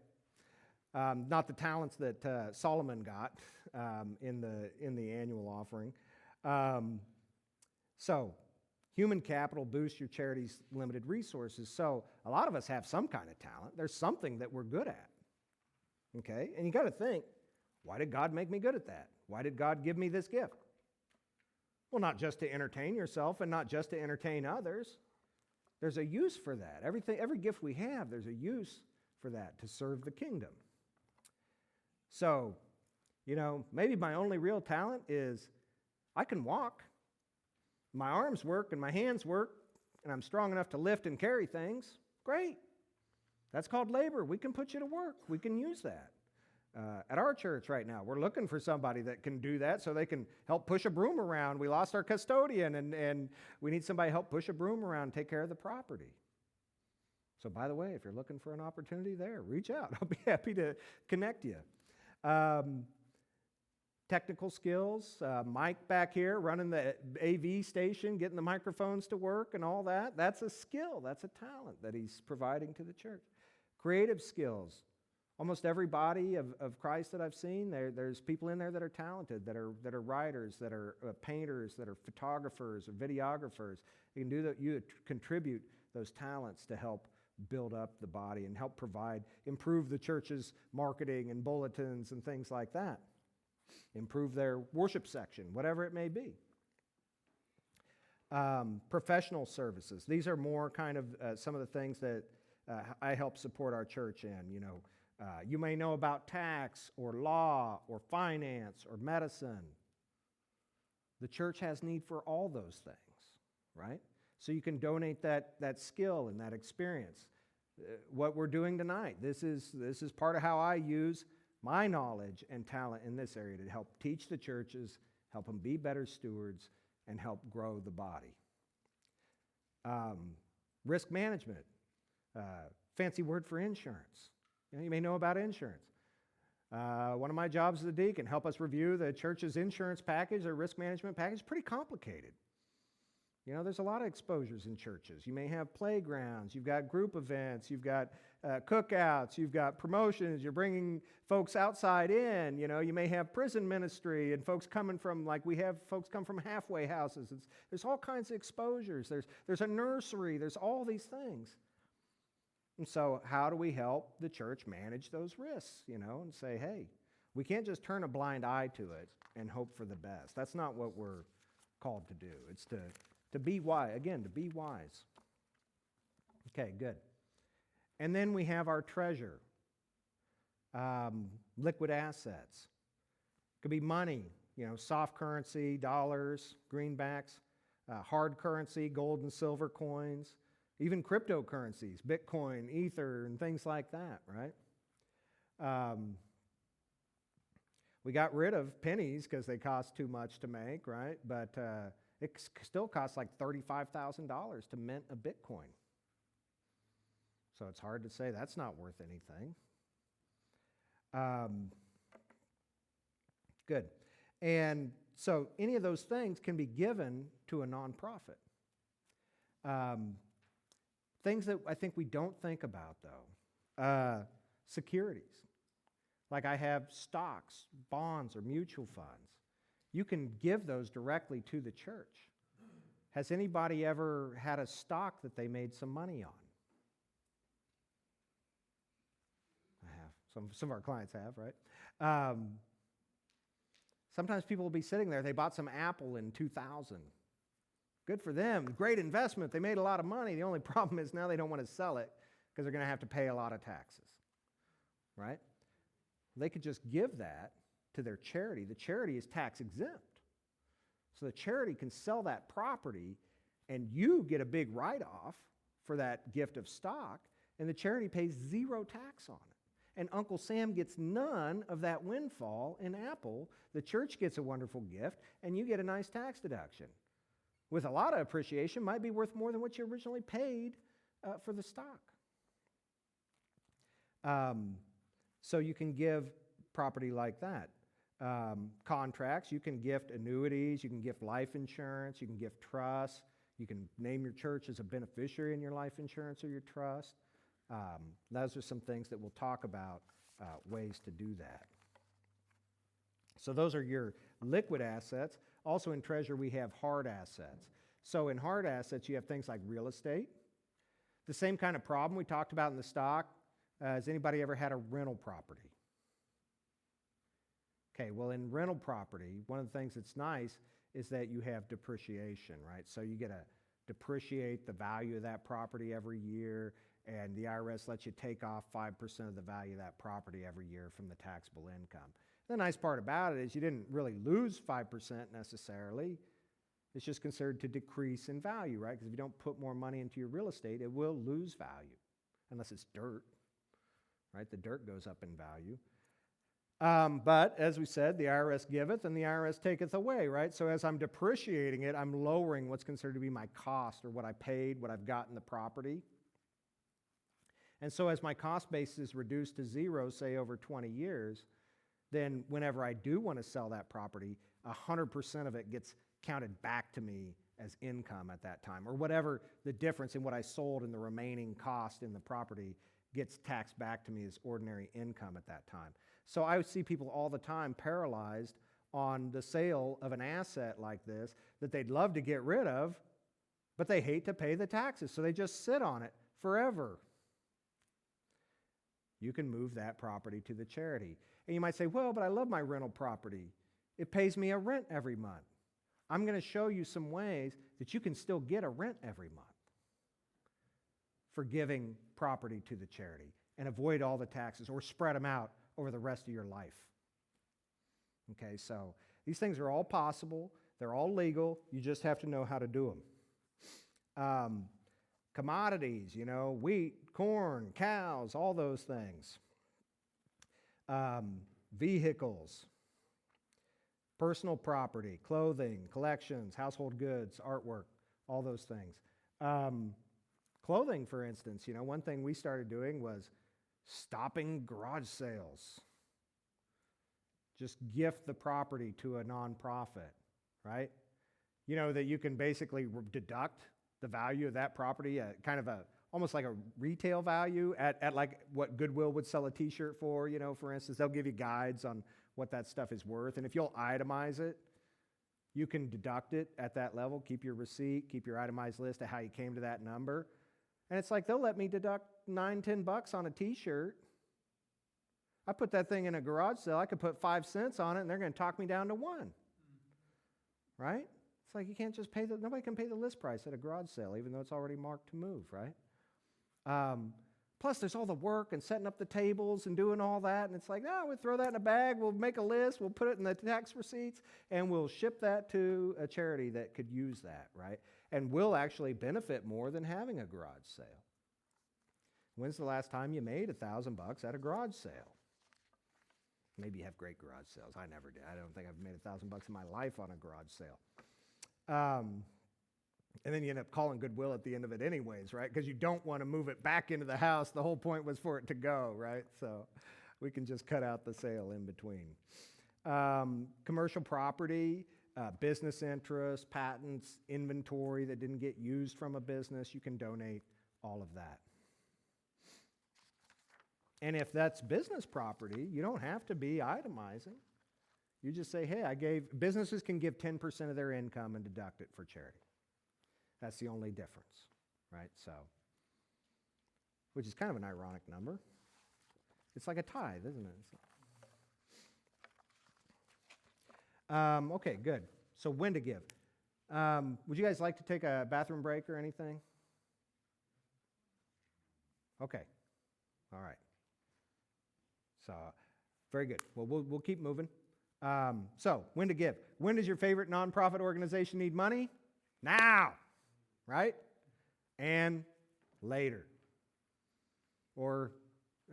Speaker 2: Not the talents that Solomon got in the annual offering. So, human capital boosts your charity's limited resources. So, a lot of us have some kind of talent. There's something that we're good at. Okay? And you got to think, why did God make me good at that? Why did God give me this gift? Well, not just to entertain yourself and not just to entertain others. There's a use for that. Every gift we have, there's a use for that, to serve the kingdom. So, maybe my only real talent is I can walk. My arms work and my hands work, and I'm strong enough to lift and carry things. Great. That's called labor. We can put you to work. We can use that. at our church right now. We're looking for somebody that can do that so they can help push a broom around. We lost our custodian, and we need somebody to help push a broom around and take care of the property. So by the way, if you're looking for an opportunity there, reach out. I'll be happy to connect you. Technical skills, Mike back here running the AV station, getting the microphones to work and all that. That's a skill, that's a talent that he's providing to the church. Creative skills. Almost every body of Christ that I've seen, there's people in there that are talented, that are writers, that are painters, that are photographers or videographers. You can do that. You contribute those talents to help build up the body and help improve the church's marketing and bulletins and things like that. Improve their worship section, whatever it may be. Professional services. These are more kind of some of the things that I help support our church in. You may know about tax or law or finance or medicine. The church has need for all those things, right? So you can donate that skill and that experience. What we're doing tonight, this is part of how I use my knowledge and talent in this area to help teach the churches, help them be better stewards, and help grow the body. Risk management, fancy word for insurance. You may know about insurance. One of my jobs as a deacon, help us review the church's insurance package or risk management package. Pretty complicated. There's a lot of exposures in churches. You may have playgrounds, you've got group events, you've got cookouts, you've got promotions, you're bringing folks outside in. You may have prison ministry and folks coming from, like we have folks come from halfway houses. There's all kinds of exposures. There's a nursery. There's all these things. And so how do we help the church manage those risks, and say, hey, we can't just turn a blind eye to it and hope for the best. That's not what we're called to do. It's to be wise. Again, to be wise. Okay, good. And then we have our treasure, liquid assets. Could be money, soft currency, dollars, greenbacks, hard currency, gold and silver coins, even cryptocurrencies, Bitcoin, Ether, and things like that, right? We got rid of pennies because they cost too much to make, right? But it still costs like $35,000 to mint a Bitcoin. So it's hard to say that's not worth anything. Good. And so any of those things can be given to a nonprofit. Things that I think we don't think about, though. Securities. Like I have stocks, bonds, or mutual funds. You can give those directly to the church. Has anybody ever had a stock that they made some money on? I have. Some of our clients have, right? Sometimes people will be sitting there. They bought some Apple in 2000. Good for them. Great investment. They made a lot of money. The only problem is now they don't want to sell it because they're going to have to pay a lot of taxes, right? They could just give that to their charity. The charity is tax exempt. So the charity can sell that property and you get a big write-off for that gift of stock, and the charity pays zero tax on it. And Uncle Sam gets none of that windfall in Apple. The church gets a wonderful gift, and you get a nice tax deduction. With a lot of appreciation, might be worth more than what you originally paid for the stock. So you can give property like that. Contracts, you can gift annuities, you can gift life insurance, you can gift trusts, you can name your church as a beneficiary in your life insurance or your trust. Those are some things that we'll talk about, ways to do that. So those are your liquid assets. Also in treasure, we have hard assets. So in hard assets, you have things like real estate. The same kind of problem we talked about in the stock. Has anybody ever had a rental property? Okay, well, in rental property, one of the things that's nice is that you have depreciation, right? So you get to depreciate the value of that property every year, and the IRS lets you take off 5% of the value of that property every year from the taxable income. The nice part about it is you didn't really lose 5% necessarily. It's just considered to decrease in value, right? Because if you don't put more money into your real estate, it will lose value, unless it's dirt, right? The dirt goes up in value. But as we said, the IRS giveth and the IRS taketh away, right? So as I'm depreciating it, I'm lowering what's considered to be my cost, or what I paid, what I've got in the property. And so as my cost base is reduced to zero, say over 20 years, then whenever I do want to sell that property, 100% of it gets counted back to me as income at that time, or whatever the difference in what I sold and the remaining cost in the property gets taxed back to me as ordinary income at that time. So I see people all the time paralyzed on the sale of an asset like this that they'd love to get rid of, but they hate to pay the taxes, so they just sit on it forever. You can move that property to the charity. And you might say, well, but I love my rental property. It pays me a rent every month. I'm going to show you some ways that you can still get a rent every month for giving property to the charity and avoid all the taxes, or spread them out over the rest of your life. Okay, so these things are all possible. They're all legal. You just have to know how to do them. Commodities, wheat, corn, cows, all those things. Vehicles, personal property, clothing, collections, household goods, artwork, all those things. Clothing, for instance, one thing we started doing was stopping garage sales. Just gift the property to a nonprofit, right? That you can basically deduct the value of that property at kind of almost like a retail value at like what Goodwill would sell a t-shirt for, for instance. They'll give you guides on what that stuff is worth. And if you'll itemize it, you can deduct it at that level, keep your receipt, keep your itemized list of how you came to that number. And it's like, they'll let me deduct $9-10 on a t-shirt. I put that thing in a garage sale, I could put 5 cents on it, and they're going to talk me down to 1. Right? It's like you can't just nobody can pay the list price at a garage sale, even though it's already marked to move, right? Plus, there's all the work and setting up the tables and doing all that, and it's like, we'll throw that in a bag, we'll make a list, we'll put it in the tax receipts, and we'll ship that to a charity that could use that, right? And we'll actually benefit more than having a garage sale. When's the last time you made $1,000 at a garage sale? Maybe you have great garage sales. I never did. I don't think I've made $1,000 in my life on a garage sale. And then you end up calling Goodwill at the end of it anyways, right? Because you don't want to move it back into the house. The whole point was for it to go, right? So we can just cut out the sale in between. Commercial property, business interests, patents, inventory that didn't get used from a business, you can donate all of that. And if that's business property, you don't have to be itemizing. You just say, hey, businesses can give 10% of their income and deduct it for charity. That's the only difference, right? So, which is kind of an ironic number. It's like a tithe, isn't it? Okay, good. So when to give. Would you guys like to take a bathroom break or anything? Okay. All right. So, very good. Well, we'll keep moving. So, when to give. When does your favorite nonprofit organization need money? Now, right? And later. Or,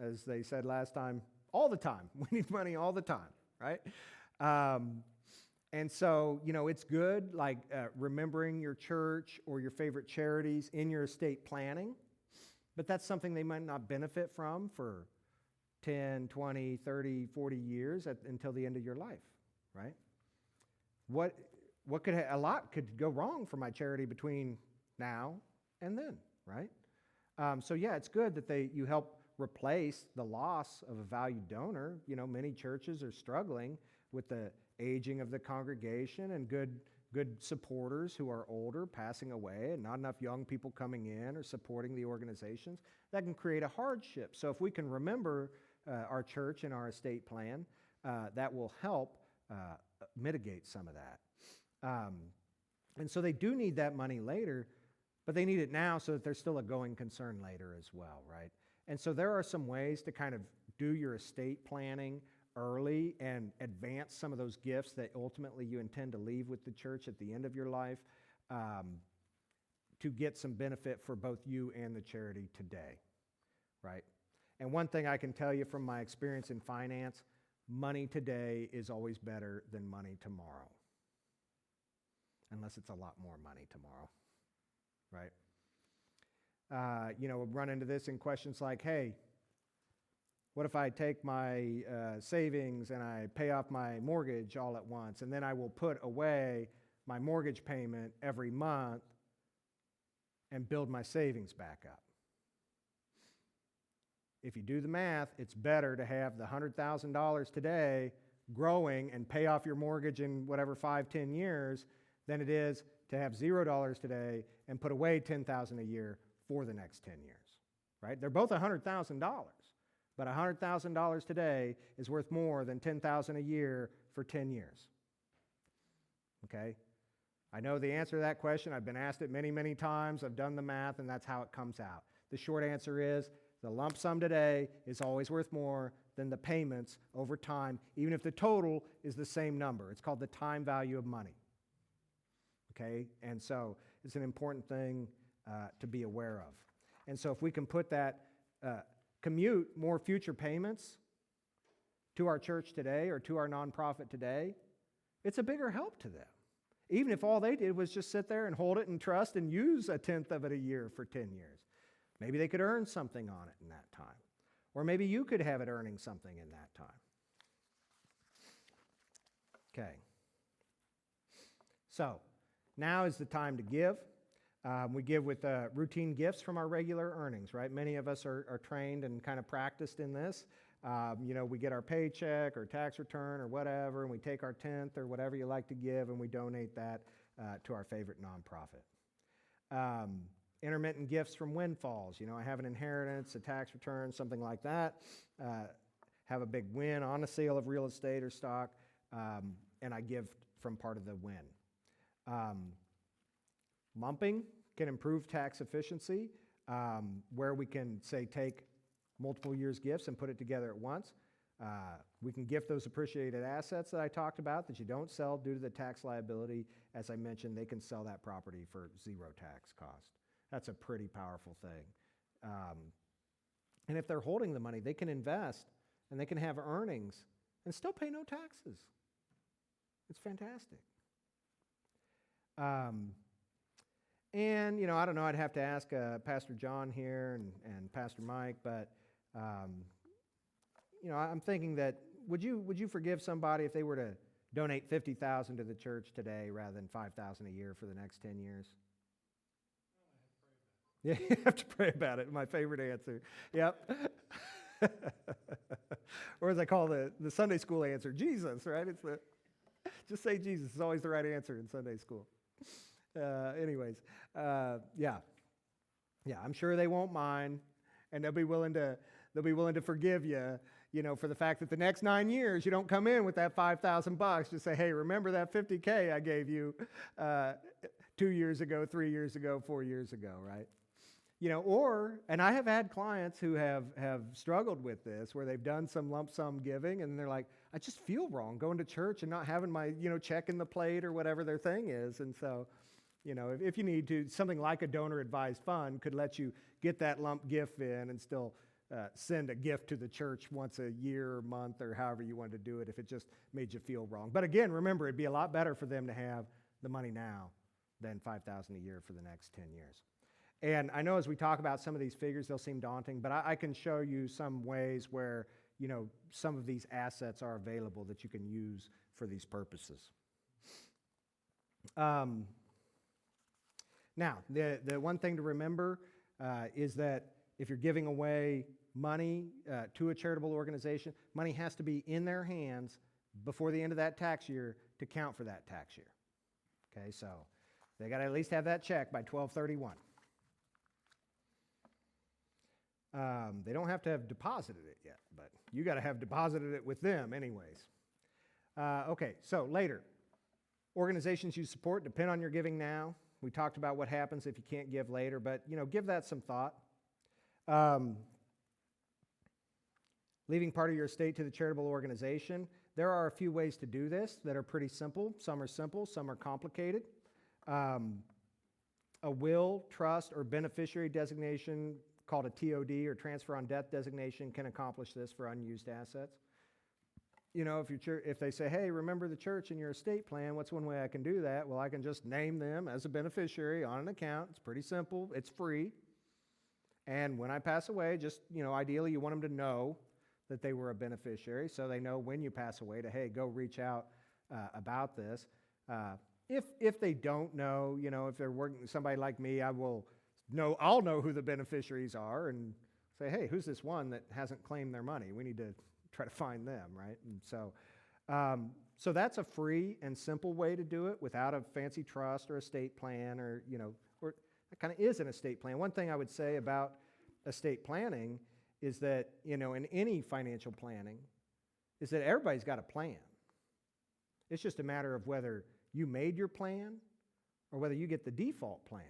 Speaker 2: as they said last time, all the time. We need money all the time, right? And so, it's good, like remembering your church or your favorite charities in your estate planning, but that's something they might not benefit from for 10, 20, 30, 40 years until the end of your life, right? A lot could go wrong for my charity between now and then, right? So yeah, it's good that you help replace the loss of a valued donor. Many churches are struggling with the aging of the congregation and good supporters who are older passing away and not enough young people coming in or supporting the organizations. That can create a hardship. So if we can remember our church and our estate plan, that will help mitigate some of that. And so they do need that money later, but they need it now so that there's still a going concern later as well, right? And so there are some ways to kind of do your estate planning early and advance some of those gifts that ultimately you intend to leave with the church at the end of your life to get some benefit for both you and the charity today, right? And one thing I can tell you from my experience in finance, money today is always better than money tomorrow. Unless it's a lot more money tomorrow, right? We'll run into this in questions like, hey, what if I take my savings and I pay off my mortgage all at once, and then I will put away my mortgage payment every month and build my savings back up? If you do the math, it's better to have the $100,000 today growing and pay off your mortgage in whatever 5-10 years than it is to have $0 today and put away $10,000 a year for the next 10 years, right? They're both $100,000, but $100,000 today is worth more than $10,000 a year for 10 years, okay? I know the answer to that question. I've been asked it many, many times. I've done the math, and that's how it comes out. The short answer is the lump sum today is always worth more than the payments over time, even if the total is the same number. It's called the time value of money. Okay, and so it's an important thing to be aware of. And so if we can put that, commute more future payments to our church today or to our nonprofit today, it's a bigger help to them. Even if all they did was just sit there and hold it in trust and use 1/10 of it a year for 10 years. Maybe they could earn something on it in that time. Or maybe you could have it earning something in that time. Okay. So, now is the time to give. We give with routine gifts from our regular earnings, right? Many of us are trained and kind of practiced in this. We get our paycheck or tax return or whatever, and we take our 10th or whatever you like to give, and we donate that to our favorite nonprofit. Intermittent gifts from windfalls. I have an inheritance, a tax return, something like that. Have a big win on a sale of real estate or stock, and I give from part of the win. Lumping can improve tax efficiency, where we can, say, take multiple years' gifts and put it together at once. We can gift those appreciated assets that I talked about that you don't sell due to the tax liability. As I mentioned, they can sell that property for zero tax cost. That's a pretty powerful thing. And if they're holding the money, they can invest and they can have earnings and still pay no taxes. It's fantastic. And, I don't know, I'd have to ask Pastor John here and Pastor Mike, but, I'm thinking that would you forgive somebody if they were to donate $50,000 to the church today rather than $5,000 a year for the next 10 years? Yeah, you have to pray about it. My favorite answer. Yep. Or as I call the Sunday school answer, Jesus, right? Just say Jesus is always the right answer in Sunday school. Anyways, yeah, I'm sure they won't mind, and they'll be willing to forgive you, for the fact that the next 9 years you don't come in with that $5,000. Just say, hey, remember that $50K I gave you 2 years ago, 3 years ago, 4 years ago, right? And I have had clients who have struggled with this, where they've done some lump sum giving, and they're like, I just feel wrong going to church and not having my, check in the plate or whatever their thing is. And so, if you need to, something like a donor-advised fund could let you get that lump gift in and still send a gift to the church once a year or month or however you wanted to do it if it just made you feel wrong. But again, remember, it'd be a lot better for them to have the money now than $5,000 a year for the next 10 years. And I know as we talk about some of these figures, they'll seem daunting, but I can show you some ways where, some of these assets are available that you can use for these purposes. Now, the one thing to remember is that if you're giving away money to a charitable organization, money has to be in their hands before the end of that tax year to count for that tax year. Okay, so they got to at least have that check by 12/31. They don't have to have deposited it yet, but you got to have deposited it with them anyways. Okay, so later, organizations you support depend on your giving now. We talked about what happens if you can't give later, but give that some thought. Leaving part of your estate to the charitable organization. There are a few ways to do this that are pretty simple. Some are simple, some are complicated. A will, trust, or beneficiary designation called a TOD or transfer on death designation can accomplish this for unused assets. if they say, hey, remember the church in your estate plan, what's one way I can do that? Well, I can just name them as a beneficiary on an account. It's pretty simple. It's free. And when I pass away, just, ideally you want them to know that they were a beneficiary so they know when you pass away to, hey, go reach out about this. If they don't know, if they're working with somebody like me, I'll know who the beneficiaries are and say, hey, who's this one that hasn't claimed their money? We need to try to find them, right? And so that's a free and simple way to do it without a fancy trust or estate plan or that kind of is an estate plan. One thing I would say about estate planning is that, in any financial planning, is that everybody's got a plan. It's just a matter of whether you made your plan or whether you get the default plan,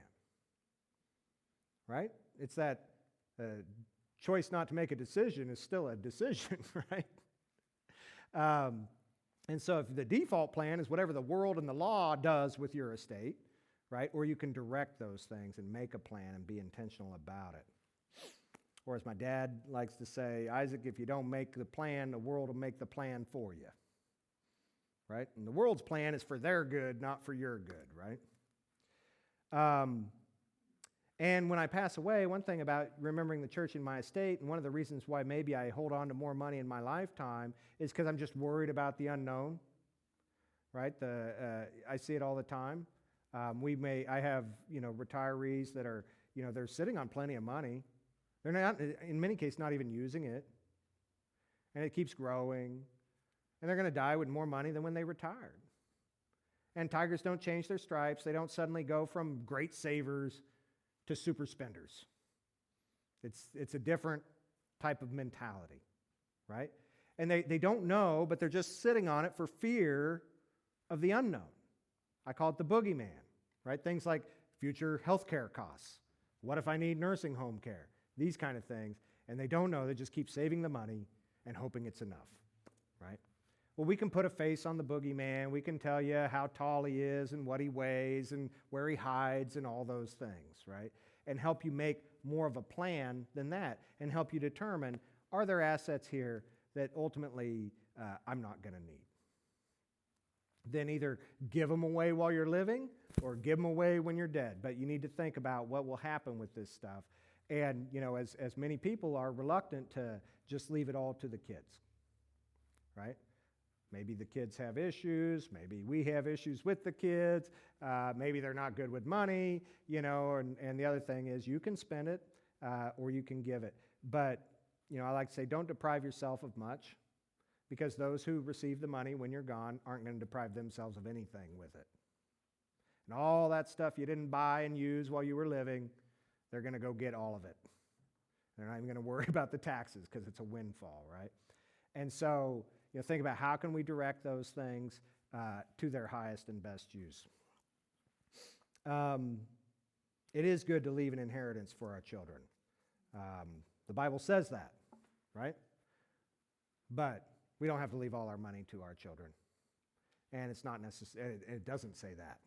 Speaker 2: right? It's that choice not to make a decision is still a decision, right? And so if the default plan is whatever the world and the law does with your estate, right? Or you can direct those things and make a plan and be intentional about it. Or as my dad likes to say, Isaac, if you don't make the plan, the world will make the plan for you, right? And the world's plan is for their good, not for your good, right? And when I pass away, one thing about remembering the church in my estate, and one of the reasons why maybe I hold on to more money in my lifetime is because I'm just worried about the unknown, right? I see it all the time. I have, retirees that are, they're sitting on plenty of money. They're not, in many cases, not even using it. And it keeps growing. And they're going to die with more money than when they retired. And tigers don't change their stripes. They don't suddenly go from great savers to super spenders. It's a different type of mentality, right? And they don't know, but they're just sitting on it for fear of the unknown. I call it the boogeyman, right? Things like future health care costs. What if I need nursing home care? These kind of things. And they don't know. They just keep saving the money and hoping it's enough, right? Well, we can put a face on the boogeyman. We can tell you how tall he is and what he weighs and where he hides and all those things, right? And help you make more of a plan than that and help you determine, are there assets here that ultimately I'm not going to need? Then either give them away while you're living or give them away when you're dead. But you need to think about what will happen with this stuff. And, as many people are reluctant to just leave it all to the kids, right? Maybe the kids have issues. Maybe we have issues with the kids. Maybe they're not good with money, and the other thing is you can spend it or you can give it. But, I like to say don't deprive yourself of much because those who receive the money when you're gone aren't going to deprive themselves of anything with it. And all that stuff you didn't buy and use while you were living, they're going to go get all of it. They're not even going to worry about the taxes because it's a windfall, right? And so, think about how can we direct those things to their highest and best use. It is good to leave an inheritance for our children. The Bible says that, right? But we don't have to leave all our money to our children. And it's not necessary. It doesn't say that.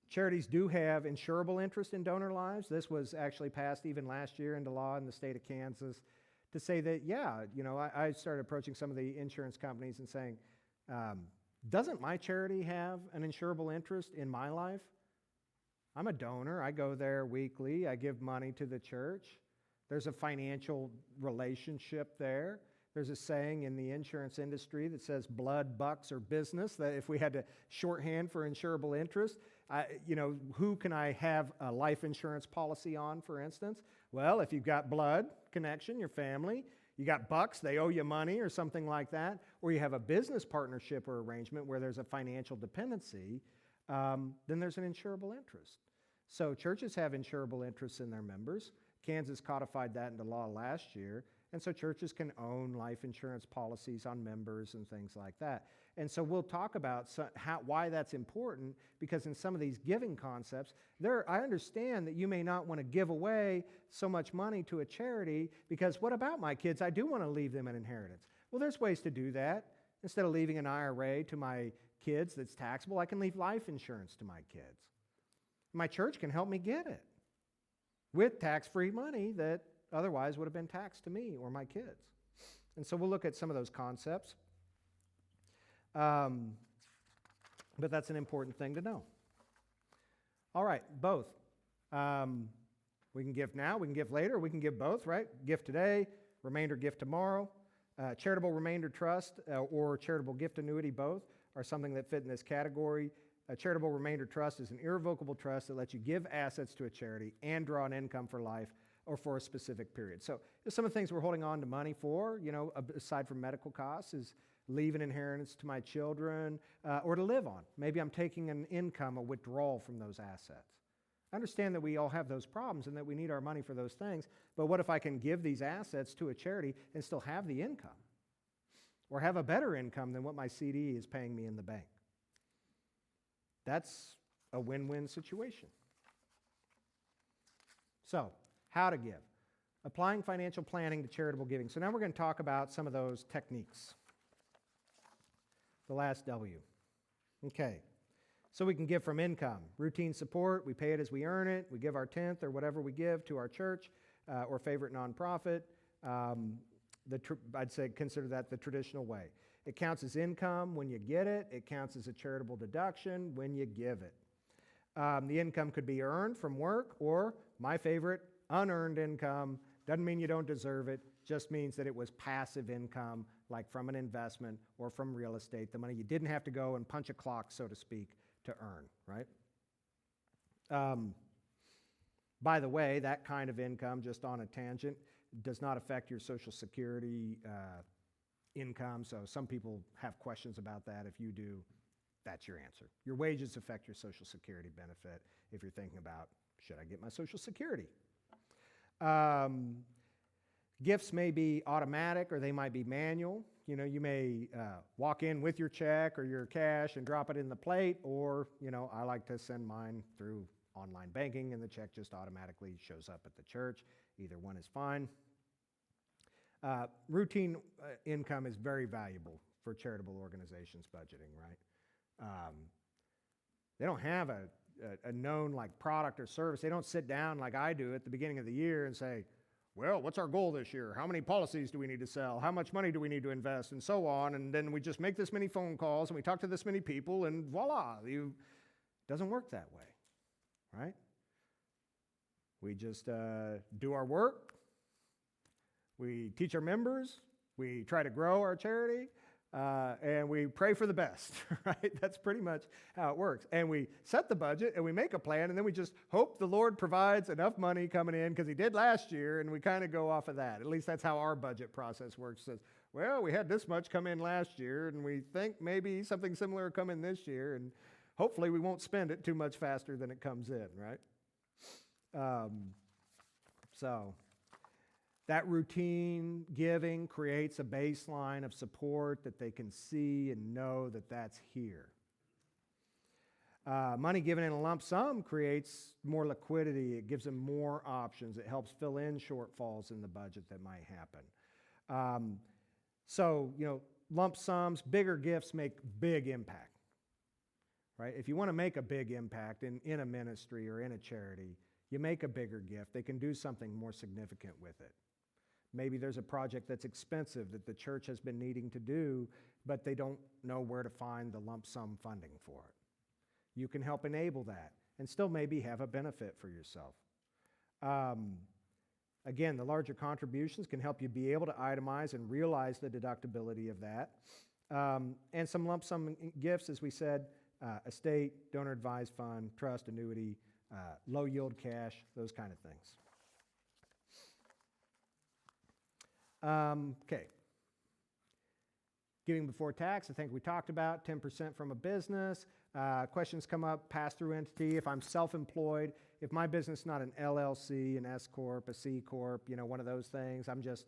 Speaker 2: Charities do have insurable interest in donor lives. This was actually passed even last year into law in the state of Kansas to say that, I started approaching some of the insurance companies and saying, doesn't my charity have an insurable interest in my life? I'm a donor. I go there weekly. I give money to the church. There's a financial relationship there. There's a saying in the insurance industry that says blood, bucks, or business, that if we had to shorthand for insurable interest, who can I have a life insurance policy on, for instance? Well, if you've got blood connection, your family, you got bucks, they owe you money or something like that, or you have a business partnership or arrangement where there's a financial dependency, then there's an insurable interest. So churches have insurable interests in their members. Kansas codified that into law last year. And so churches can own life insurance policies on members and things like that. And so we'll talk about why that's important, because in some of these giving concepts, I understand that you may not want to give away so much money to a charity because what about my kids? I do want to leave them an inheritance. Well, there's ways to do that. Instead of leaving an IRA to my kids that's taxable, I can leave life insurance to my kids. My church can help me get it with tax-free money that otherwise would have been taxed to me or my kids. And so we'll look at some of those concepts. But that's an important thing to know. All right, both. We can give now, we can give later, we can give both, right? Gift today, remainder gift tomorrow. Charitable remainder trust or charitable gift annuity, both, are something that fit in this category. A charitable remainder trust is an irrevocable trust that lets you give assets to a charity and draw an income for life or for a specific period. So some of the things we're holding on to money for, aside from medical costs, is leave an inheritance to my children or to live on. Maybe I'm taking an income, a withdrawal from those assets. I understand that we all have those problems and that we need our money for those things, but what if I can give these assets to a charity and still have the income? Or have a better income than what my CD is paying me in the bank? That's a win-win situation. So, how to give. Applying financial planning to charitable giving. So now we're going to talk about some of those techniques. The last W. Okay. So we can give from income. Routine support, we pay it as we earn it. We give our tenth or whatever we give to our church or favorite nonprofit. I'd say consider that the traditional way. It counts as income when you get it. It counts as a charitable deduction when you give it. The income could be earned from work or, my favorite, unearned income. Doesn't mean you don't deserve it, just means that it was passive income, like from an investment or from real estate, the money you didn't have to go and punch a clock, so to speak, to earn, right? By the way, that kind of income, just on a tangent, does not affect your Social Security income, so some people have questions about that. If you do, that's your answer. Your wages affect your Social Security benefit if you're thinking about, should I get my Social Security? Gifts may be automatic or they might be manual. You may walk in with your check or your cash and drop it in the plate, or, I like to send mine through online banking and the check just automatically shows up at the church. Either one is fine. Routine income is very valuable for charitable organizations budgeting, right? They don't have a known product or service. They don't sit down like I do at the beginning of the year and say, well, what's our goal this year? How many policies do we need to sell? How much money do we need to invest? And so on. And then we just make this many phone calls and we talk to this many people and voila. It doesn't work that way, right? We just do our work. We teach our members. We try to grow our charity. And we pray for the best, right? That's pretty much how it works. And we set the budget and we make a plan and then we just hope the Lord provides enough money coming in because he did last year, and we kind of go off of that. At least that's how our budget process works. It says, well, we had this much come in last year and we think maybe something similar will come in this year, and hopefully we won't spend it too much faster than it comes in, right? So that routine giving creates a baseline of support that they can see and know that that's here. Money given in a lump sum creates more liquidity. It gives them more options. It helps fill in shortfalls in the budget that might happen. So, lump sums, bigger gifts make big impact, right? If you want to make a big impact in a ministry or in a charity, you make a bigger gift. They can do something more significant with it. Maybe there's a project that's expensive that the church has been needing to do, but they don't know where to find the lump sum funding for it. You can help enable that and still maybe have a benefit for yourself. Again, the larger contributions can help you be able to itemize and realize the deductibility of that. And some lump sum gifts, as we said, estate, donor advised fund, trust, annuity, low yield cash, those kind of things. Okay. Giving before tax, I think we talked about 10% from a business. Questions come up, pass-through entity. If I'm self-employed, if my business is not an LLC, an S Corp, a C Corp, one of those things, I'm just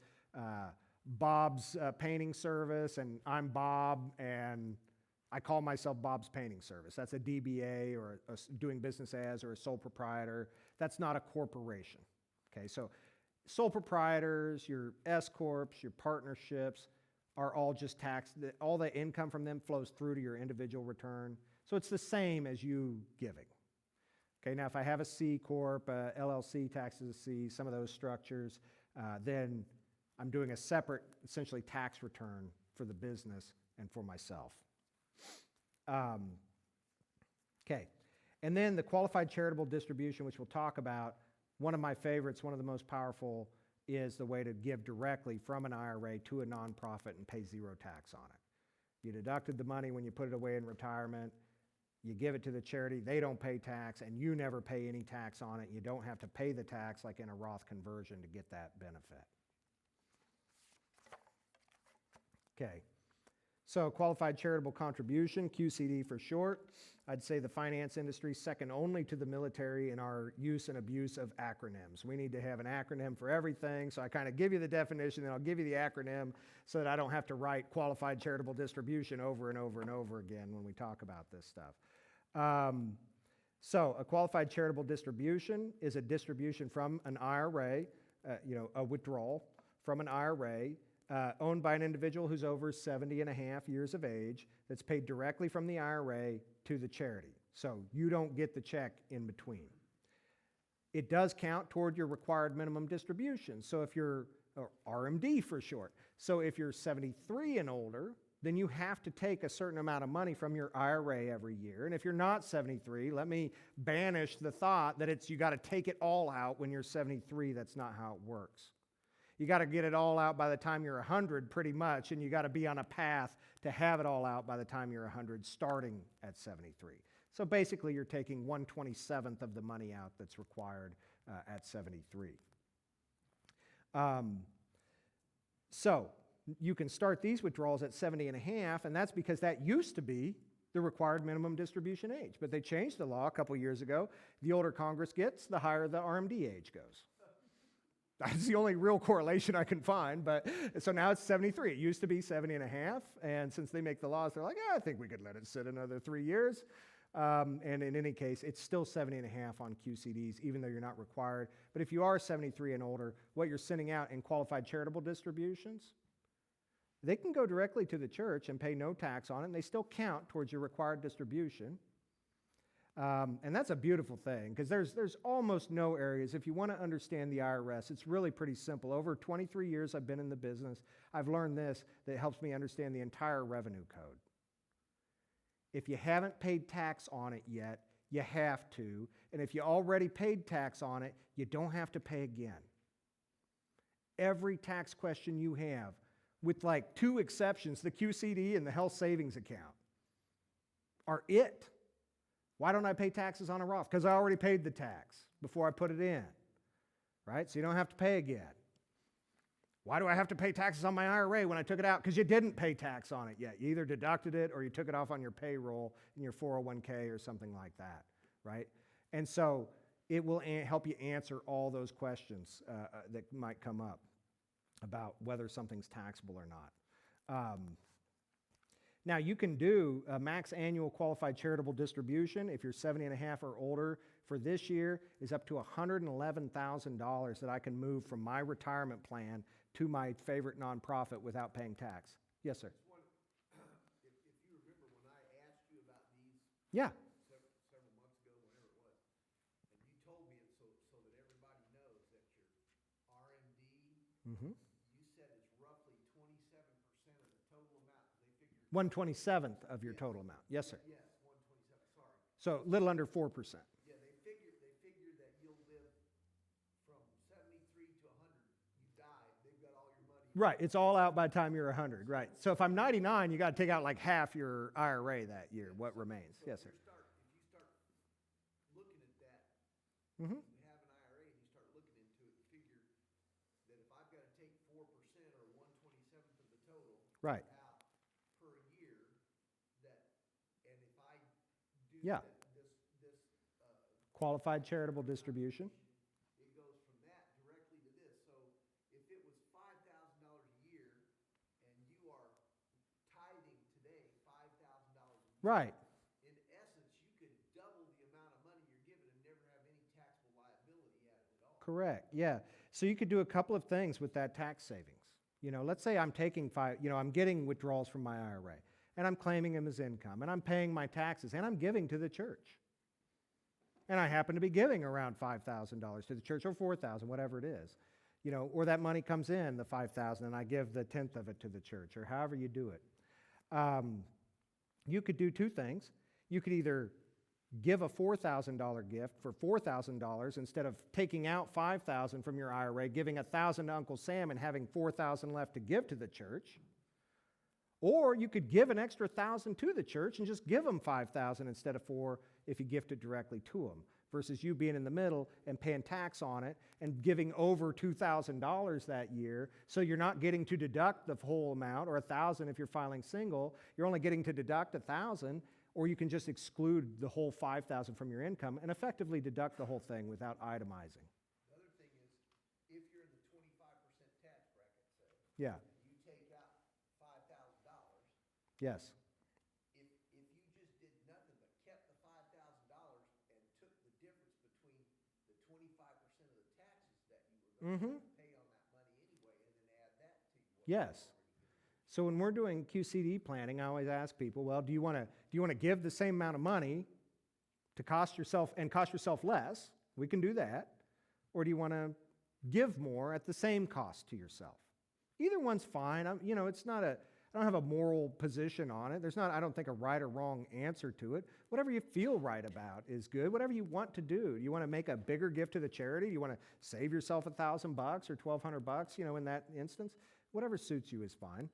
Speaker 2: Bob's Painting Service, and I'm Bob, and I call myself Bob's Painting Service. That's a DBA or doing business as or a sole proprietor. That's not a corporation. Okay, so sole proprietors, your S Corps, your partnerships are all just taxed. All the income from them flows through to your individual return. So it's the same as you giving. Okay, now if I have a C Corp, LLC taxes a C, some of those structures, then I'm doing a separate, essentially, tax return for the business and for myself. Okay. And then the qualified charitable distribution, which we'll talk about, one of my favorites, one of the most powerful, is the way to give directly from an IRA to a nonprofit and pay zero tax on it. You deducted the money when you put it away in retirement. You give it to the charity, they don't pay tax, and you never pay any tax on it. You don't have to pay the tax like in a Roth conversion to get that benefit. Okay, so qualified charitable contribution, QCD for short. I'd say the finance industry second only to the military in our use and abuse of acronyms. We need to have an acronym for everything, so I kind of give you the definition, then I'll give you the acronym so that I don't have to write qualified charitable distribution over and over and over again when we talk about this stuff. So a qualified charitable distribution is a distribution from an IRA, a withdrawal from an IRA owned by an individual who's over 70 and a half years of age that's paid directly from the IRA to the charity. So you don't get the check in between. It does count toward your required minimum distribution. So if you're, or RMD for short, so if you're 73 and older, then you have to take a certain amount of money from your IRA every year. And if you're not 73, let me banish the thought that you got to take it all out when you're 73. That's not how it works. You got to get it all out by the time you're 100 pretty much, and you got to be on a path to have it all out by the time you're 100, starting at 73. So basically you're taking 1/27th of the money out that's required at 73. So you can start these withdrawals at 70 and a half, and that's because that used to be the required minimum distribution age. But they changed the law a couple years ago. The older Congress gets, the higher the RMD age goes. That's the only real correlation I can find, but so now it's 73. It used to be 70 and a half, and since they make the laws, they're like, I think we could let it sit another 3 years. And in any case, it's still 70 and a half on QCDs, even though you're not required. But if you are 73 and older, what you're sending out in qualified charitable distributions, they can go directly to the church and pay no tax on it, and they still count towards your required distribution. And that's a beautiful thing, because there's almost no areas. If you want to understand the IRS, it's really pretty simple. Over 23 years I've been in the business, I've learned this that helps me understand the entire revenue code. If you haven't paid tax on it yet, you have to. And if you already paid tax on it, you don't have to pay again. Every tax question you have, with like 2 exceptions, the QCD and the health savings account, are it. Why don't I pay taxes on a Roth? Because I already paid the tax before I put it in, right? So you don't have to pay again. Why do I have to pay taxes on my IRA when I took it out? Because you didn't pay tax on it yet. You either deducted it or you took it off on your payroll in your 401k or something like that, right? And so it will help you answer all those questions that might come up about whether something's taxable or not. Now, you can do a max annual qualified charitable distribution if you're 70 and a half or older for this year is up to $111,000 that I can move from my retirement plan to my favorite nonprofit without paying tax. Yes, sir.
Speaker 1: If you remember when I asked you about these
Speaker 2: Yeah.
Speaker 1: several months ago, whenever it was, and you told me it so that everybody knows that your RMD,
Speaker 2: Mm-hmm.
Speaker 1: you said it's roughly 27% of the total amount. They figured
Speaker 2: 1/27th of your total amount. Yes, sir.
Speaker 1: yes, 127. Sorry.
Speaker 2: So a little under 4%.
Speaker 1: Yeah, they figured that you'll live from 73 to 100. You died. They've got all your money.
Speaker 2: Right. It's all out by the time you're 100. Right. So if I'm 99, you got to take out like half your IRA that year, what remains.
Speaker 1: So
Speaker 2: Yes, sir.
Speaker 1: If you start looking at that,
Speaker 2: Mm-hmm.
Speaker 1: you have an IRA and you start looking into it, you figure that if I've got to take 4% or 1/27th of the total
Speaker 2: Right.
Speaker 1: out per year, and if I do
Speaker 2: Yeah.
Speaker 1: this
Speaker 2: Qualified charitable distribution.
Speaker 1: it goes from that directly to this. So if it was $5,000 a year and you are tithing today $5,000 a year,
Speaker 2: Right.
Speaker 1: in essence, you could double the amount of money you're given and never have any taxable liability at it at all.
Speaker 2: Correct. Yeah. So you could do a couple of things with that tax savings. Let's say I'm taking I'm getting withdrawals from my IRA and I'm claiming them as income and I'm paying my taxes and I'm giving to the church. And I happen to be giving around $5,000 to the church or $4,000, whatever it is. or that money comes in, the $5,000, and I give the 10th of it to the church, or however you do it. You could do two things. You could either give a $4,000 gift for $4,000 instead of taking out $5,000 from your IRA, giving $1,000 to Uncle Sam and having $4,000 left to give to the church. Or you could give an extra $1,000 to the church and just give them $5,000 instead of $4,000 if you gift it directly to them, versus you being in the middle and paying tax on it and giving over $2,000 that year. So you're not getting to deduct the whole amount, or $1,000 if you're filing single. You're only getting to deduct $1,000. Or you can just exclude the whole $5,000 from your income and effectively deduct the whole thing without itemizing.
Speaker 1: The other thing is, if you're in the 25% tax bracket, say,
Speaker 2: Yeah.
Speaker 1: you take out $5,000.
Speaker 2: Yes.
Speaker 1: If you just did nothing but kept the $5,000 and took the difference between the 25% of the taxes that you were going to have to pay on that money anyway, and then add that to what
Speaker 2: Yes. So when we're doing QCD planning, I always ask people, well, do you want to give the same amount of money to cost yourself less? We can do that. Or do you want to give more at the same cost to yourself? Either one's fine. It's not I don't have a moral position on it. I don't think a right or wrong answer to it. Whatever you feel right about is good. Whatever you want to do. You want to make a bigger gift to the charity? You want to save yourself $1,000 or $1,200, in that instance? Whatever suits you is fine.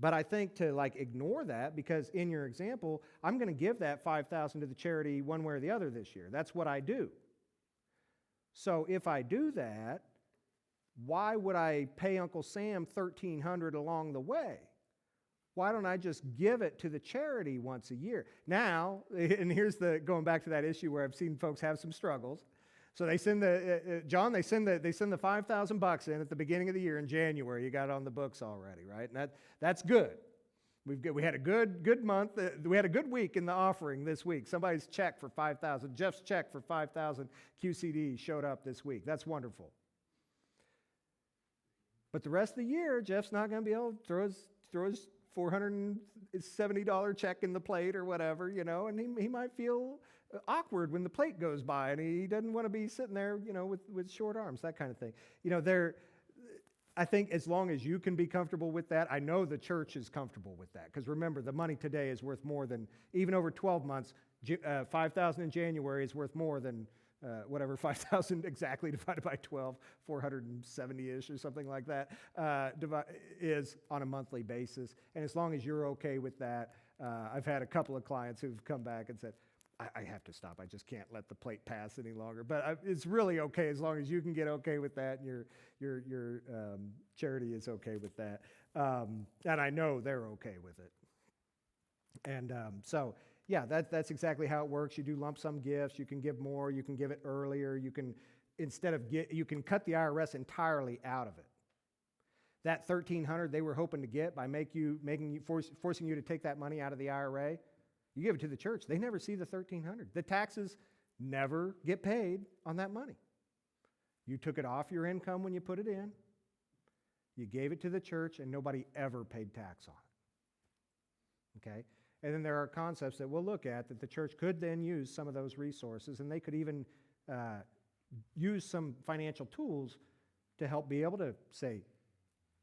Speaker 2: But I think to ignore that, because in your example, I'm going to give that $5,000 to the charity one way or the other this year. That's what I do. So if I do that, why would I pay Uncle Sam $1,300 along the way? Why don't I just give it to the charity once a year? Now, and here's going back to that issue where I've seen folks have some struggles. So they send the $5,000 in at the beginning of the year in January. You got it on the books already, right? And that's good. We had a good month. We had a good week in the offering this week. Somebody's check for $5,000. Jeff's check for $5,000 QCD showed up this week. That's wonderful. But the rest of the year, Jeff's not going to be able to throw his $470 check in the plate or whatever, and he might feel awkward when the plate goes by, and he doesn't want to be sitting there, with short arms, that kind of thing. I think as long as you can be comfortable with that, I know the church is comfortable with that, because remember, the money today is worth more than, even over 12 months, $5,000 in January is worth more than whatever 5,000 exactly divided by 12, 470-ish or something like that, is on a monthly basis. And as long as you're okay with that, I've had a couple of clients who've come back and said, I have to stop. I just can't let the plate pass any longer. But it's really okay as long as you can get okay with that, and your charity is okay with that. And I know they're okay with it. And so, yeah, that's exactly how it works. You do lump sum gifts. You can give more. You can give it earlier. You can you can cut the IRS entirely out of it. That $1,300 they were hoping to get by forcing you to take that money out of the IRA. You give it to the church. They never see the $1,300. The taxes never get paid on that money. You took it off your income when you put it in. You gave it to the church, and nobody ever paid tax on it. Okay? And then there are concepts that we'll look at that the church could then use some of those resources, and they could even use some financial tools to help be able to, say,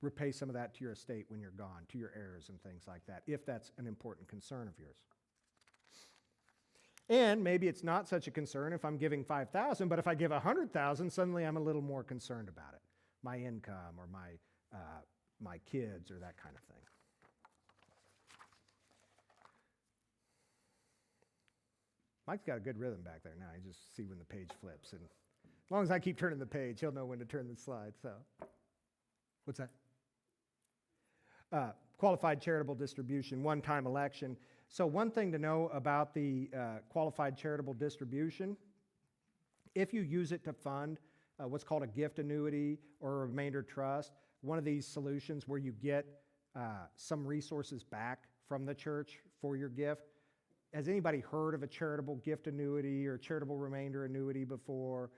Speaker 2: repay some of that to your estate when you're gone, to your heirs and things like that, if that's an important concern of yours. And maybe it's not such a concern if I'm giving $5,000, but if I give $100,000, suddenly I'm a little more concerned about it, my income or my kids or that kind of thing. Mike's got a good rhythm back there now. You just see when the page flips, and as long as I keep turning the page, he'll know when to turn the slide. So, what's that? Qualified charitable distribution, one-time election. So one thing to know about the qualified charitable distribution, if you use it to fund what's called a gift annuity or a remainder trust, one of these solutions where you get some resources back from the church for your gift. Has anybody heard of a charitable gift annuity or charitable remainder annuity before?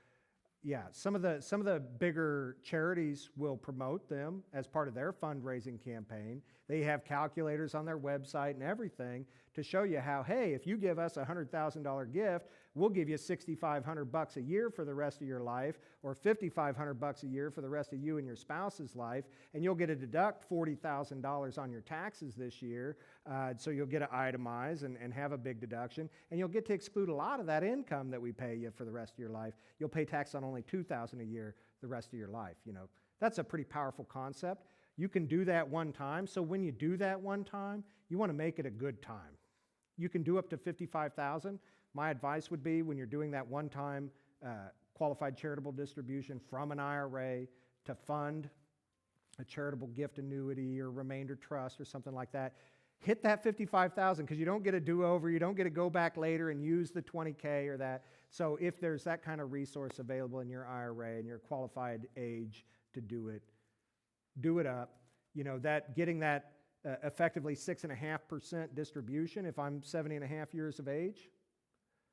Speaker 2: Yeah, some of the bigger charities will promote them as part of their fundraising campaign. They have calculators on their website and everything to show you how, hey, if you give us a $100,000 gift, we'll give you $6,500 a year for the rest of your life, or $5,500 a year for the rest of you and your spouse's life, and you'll get to deduct $40,000 on your taxes this year, so you'll get to itemize and have a big deduction, and you'll get to exclude a lot of that income that we pay you for the rest of your life. You'll pay tax on only $2,000 a year the rest of your life. That's a pretty powerful concept. You can do that one time, so when you do that one time, you want to make it a good time. You can do up to $55,000. My advice would be, when you're doing that one-time qualified charitable distribution from an IRA to fund a charitable gift annuity or remainder trust or something like that, hit that $55,000, because you don't get a do-over. You don't get to go back later and use the $20K or that. So if there's that kind of resource available in your IRA and your qualified age to do it up. Getting that effectively 6.5% distribution if I'm 70.5 years of age.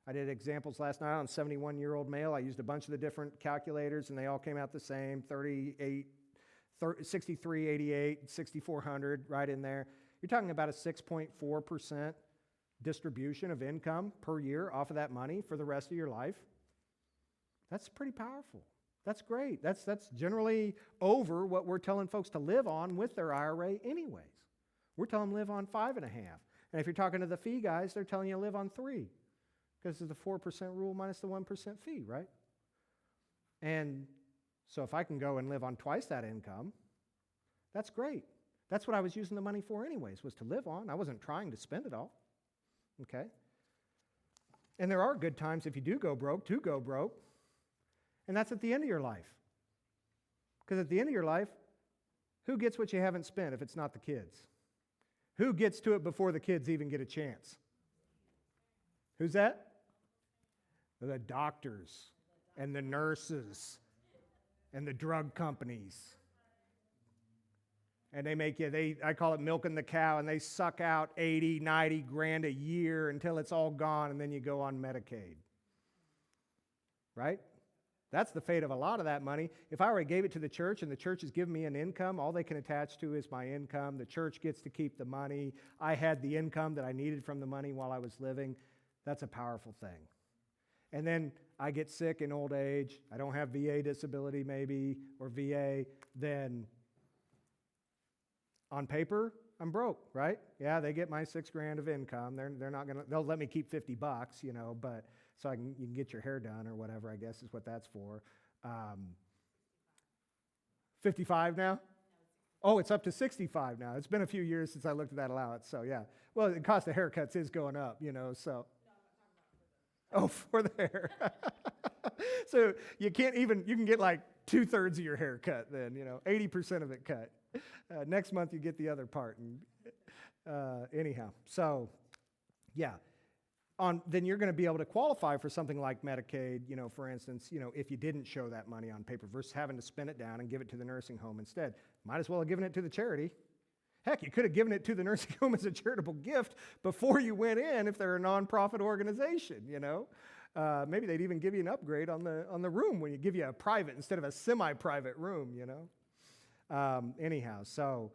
Speaker 2: I did examples last night on 71-year-old male. I used a bunch of the different calculators, and they all came out the same, 6388, 6400, right in there. You're talking about a 6.4% distribution of income per year off of that money for the rest of your life. That's pretty powerful. That's great. That's generally over what we're telling folks to live on with their IRA anyways. We're telling them live on 5.5. And if you're talking to the fee guys, they're telling you live on 3, because of the 4% rule minus the 1% fee, right? And so if I can go and live on twice that income, that's great. That's what I was using the money for anyways, was to live on. I wasn't trying to spend it all, okay? And there are good times if you do go broke, to go broke. And that's at the end of your life. Because at the end of your life, who gets what you haven't spent if it's not the kids? Who gets to it before the kids even get a chance? Who's that? The doctors and the nurses and the drug companies. And they make you, I call it milking the cow, and they suck out 80, 90 grand a year until it's all gone, and then you go on Medicaid. Right? That's the fate of a lot of that money. If I already gave it to the church and the church has given me an income, all they can attach to is my income. The church gets to keep the money. I had the income that I needed from the money while I was living. That's a powerful thing. And then I get sick in old age. I don't have VA disability maybe, or VA. Then on paper, I'm broke, right? Yeah, they get my $6,000 of income. They're not gonna. They'll let me keep $50, but. So you can get your hair done or whatever, I guess is what that's for. 55 now? Oh, it's up to 65 now. It's been a few years since I looked at that allowance, so yeah. Well, the cost of haircuts is going up, so. Oh, for the hair. So you can get like 2/3 of your hair cut then, 80% of it cut. Next month you get the other part. And anyhow, so yeah. Then you're going to be able to qualify for something like Medicaid, for instance, if you didn't show that money on paper versus having to spend it down and give it to the nursing home instead. Might as well have given it to the charity. Heck, you could have given it to the nursing home as a charitable gift before you went in if they're a nonprofit organization, Maybe they'd even give you an upgrade on the room when you give you a private instead of a semi-private room, Anyhow, so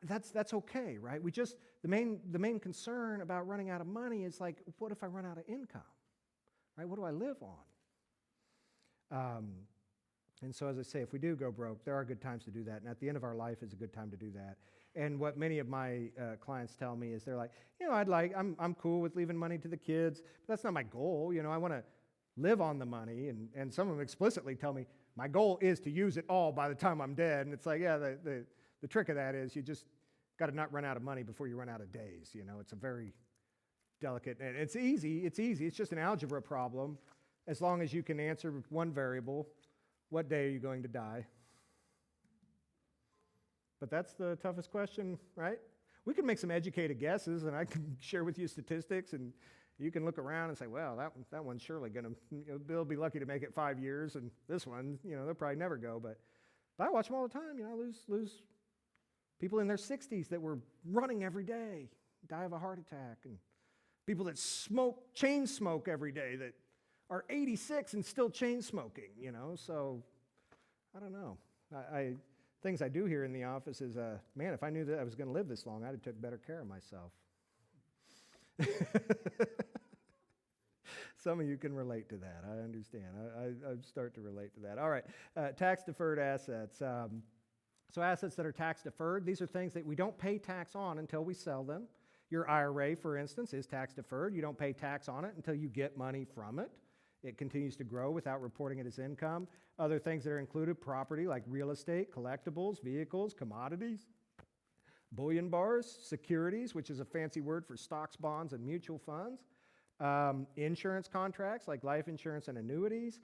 Speaker 2: that's okay, right? The main concern about running out of money is like, what if I run out of income, right? What do I live on? And so, as I say, if we do go broke, there are good times to do that. And at the end of our life is a good time to do that. And what many of my clients tell me is they're like, I'm cool with leaving money to the kids, but that's not my goal. I want to live on the money. And some of them explicitly tell me, my goal is to use it all by the time I'm dead. And it's like, yeah, the trick of that is you just got to not run out of money before you run out of days. It's a very delicate, and it's easy. It's just an algebra problem. As long as you can answer one variable, what day are you going to die? But that's the toughest question, right? We can make some educated guesses, and I can share with you statistics, and you can look around and say, well, that one's surely going to, they'll be lucky to make it 5 years, and this one, they'll probably never go. But I watch them all the time, lose people in their 60s that were running every day, die of a heart attack, and people that chain smoke every day that are 86 and still chain smoking, So I don't know. Things I do here in the office is, man, if I knew that I was going to live this long, I'd have took better care of myself. Some of you can relate to that. I understand. I start to relate to that. All right, tax-deferred assets. So assets that are tax-deferred, these are things that we don't pay tax on until we sell them. Your IRA, for instance, is tax-deferred. You don't pay tax on it until you get money from it. It continues to grow without reporting it as income. Other things that are included, property like real estate, collectibles, vehicles, commodities, bullion bars, securities, which is a fancy word for stocks, bonds, and mutual funds, insurance contracts like life insurance and annuities,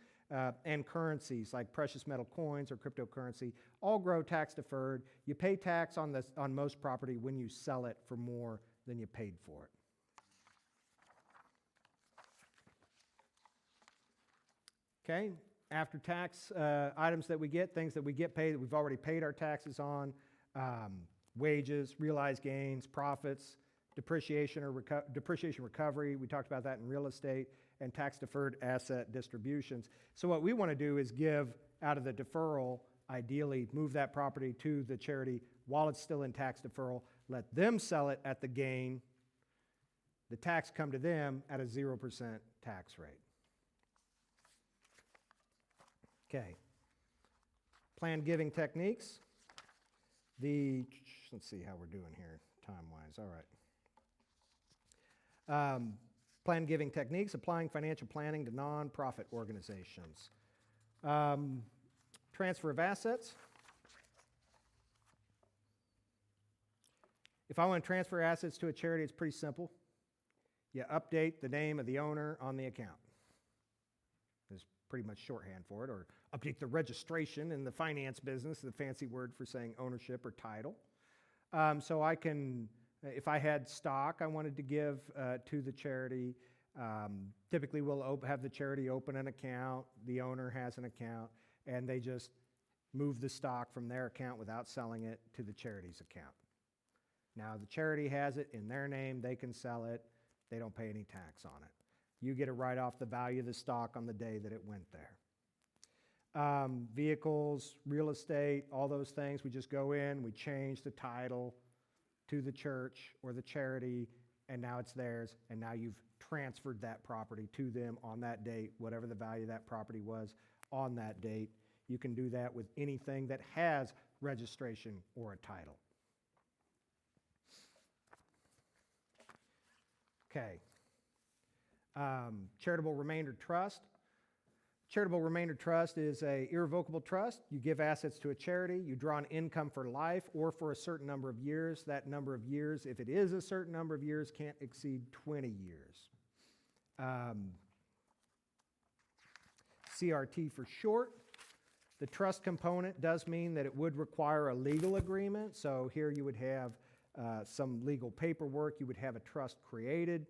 Speaker 2: and currencies like precious metal coins or cryptocurrency, all grow tax deferred. You pay tax on most property when you sell it for more than you paid for it. Okay, after tax items that we get, things that we get paid that we've already paid our taxes on, wages, realized gains, profits, depreciation recovery. We talked about that in real estate, and tax-deferred asset distributions. So what we want to do is give out of the deferral, ideally move that property to the charity while it's still in tax deferral, let them sell it at the gain, the tax come to them at a 0% tax rate. Okay. Planned giving techniques. Let's see how we're doing here time-wise. All right. Planned giving techniques, applying financial planning to nonprofit organizations. Transfer of assets. If I want to transfer assets to a charity, it's pretty simple. You update the name of the owner on the account. There's pretty much shorthand for it, or update the registration in the finance business, the fancy word for saying ownership or title. So I can, if I had stock I wanted to give to the charity, typically we'll have the charity open an account, the owner has an account, and they just move the stock from their account without selling it to the charity's account. Now the charity has it in their name, they can sell it, they don't pay any tax on it. You get to write off the value of the stock on the day that it went there. Vehicles, real estate, all those things, we just go in, we change the title to the church or the charity, and now it's theirs, and now you've transferred that property to them on that date, whatever the value of that property was on that date. You can do that with anything that has registration or a title. Okay. Charitable remainder trust. Charitable remainder trust is an irrevocable trust. You give assets to a charity, you draw an income for life or for a certain number of years. That number of years, if it is a certain number of years, can't exceed 20 years. CRT for short. The trust component does mean that it would require a legal agreement. So here you would have some legal paperwork. You would have a trust created.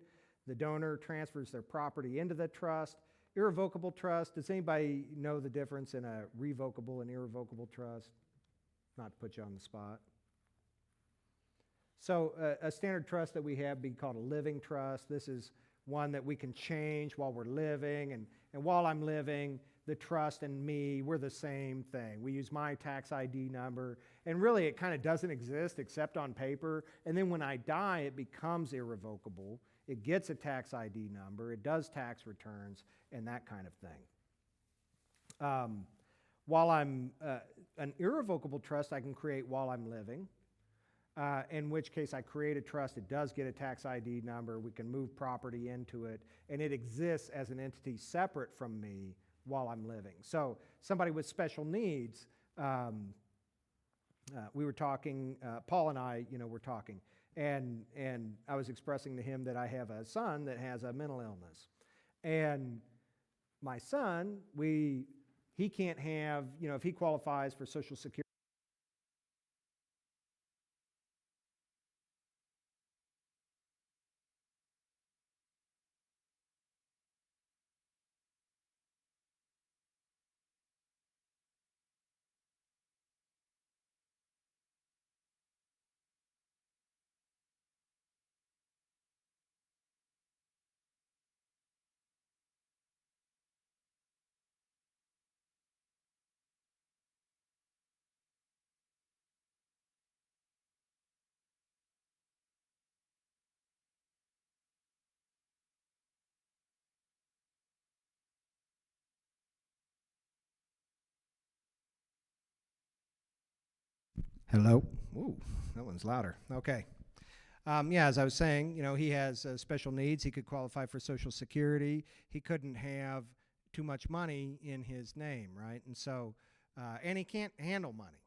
Speaker 2: The donor transfers their property into the trust. Irrevocable trust, does anybody know the difference in a revocable and irrevocable trust? Not to put you on the spot. So a standard trust that we have would be called a living trust. This is one that we can change while we're living, and while I'm living, the trust and me, we're the same thing. We use my tax ID number, and really it kind of doesn't exist except on paper, and then when I die, it becomes irrevocable. It gets a tax ID number, it does tax returns, and that kind of thing. While I'm an irrevocable trust, I can create while I'm living, in which case I create a trust, it does get a tax ID number, we can move property into it, and it exists as an entity separate from me while I'm living. So somebody with special needs, we were talking, Paul and I, were talking, and I was expressing to him that I have a son that has a mental illness. And my son, he can't have, if he qualifies for Social Security, Hello. Ooh, that one's louder. Okay. Yeah, as I was saying, he has special needs. He could qualify for Social Security. He couldn't have too much money in his name, right? And so, and he can't handle money.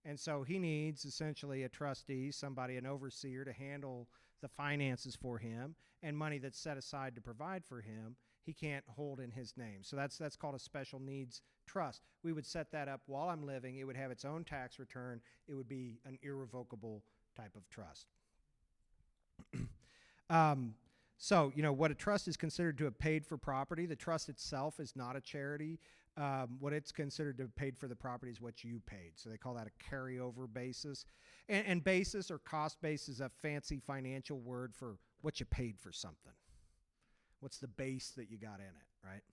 Speaker 2: And so he needs essentially a trustee, somebody, an overseer to handle the finances for him, and money that's set aside to provide for him, he can't hold in his name. So that's called a special needs trust. We would set that up while I'm living. It would have its own tax return. It would be an irrevocable type of trust. So, what a trust is considered to have paid for property. The trust itself is not a charity. What it's considered to have paid for the property is what you paid. So they call that a carryover basis. And basis or cost base is a fancy financial word for what you paid for something. What's the base that you got in it, right?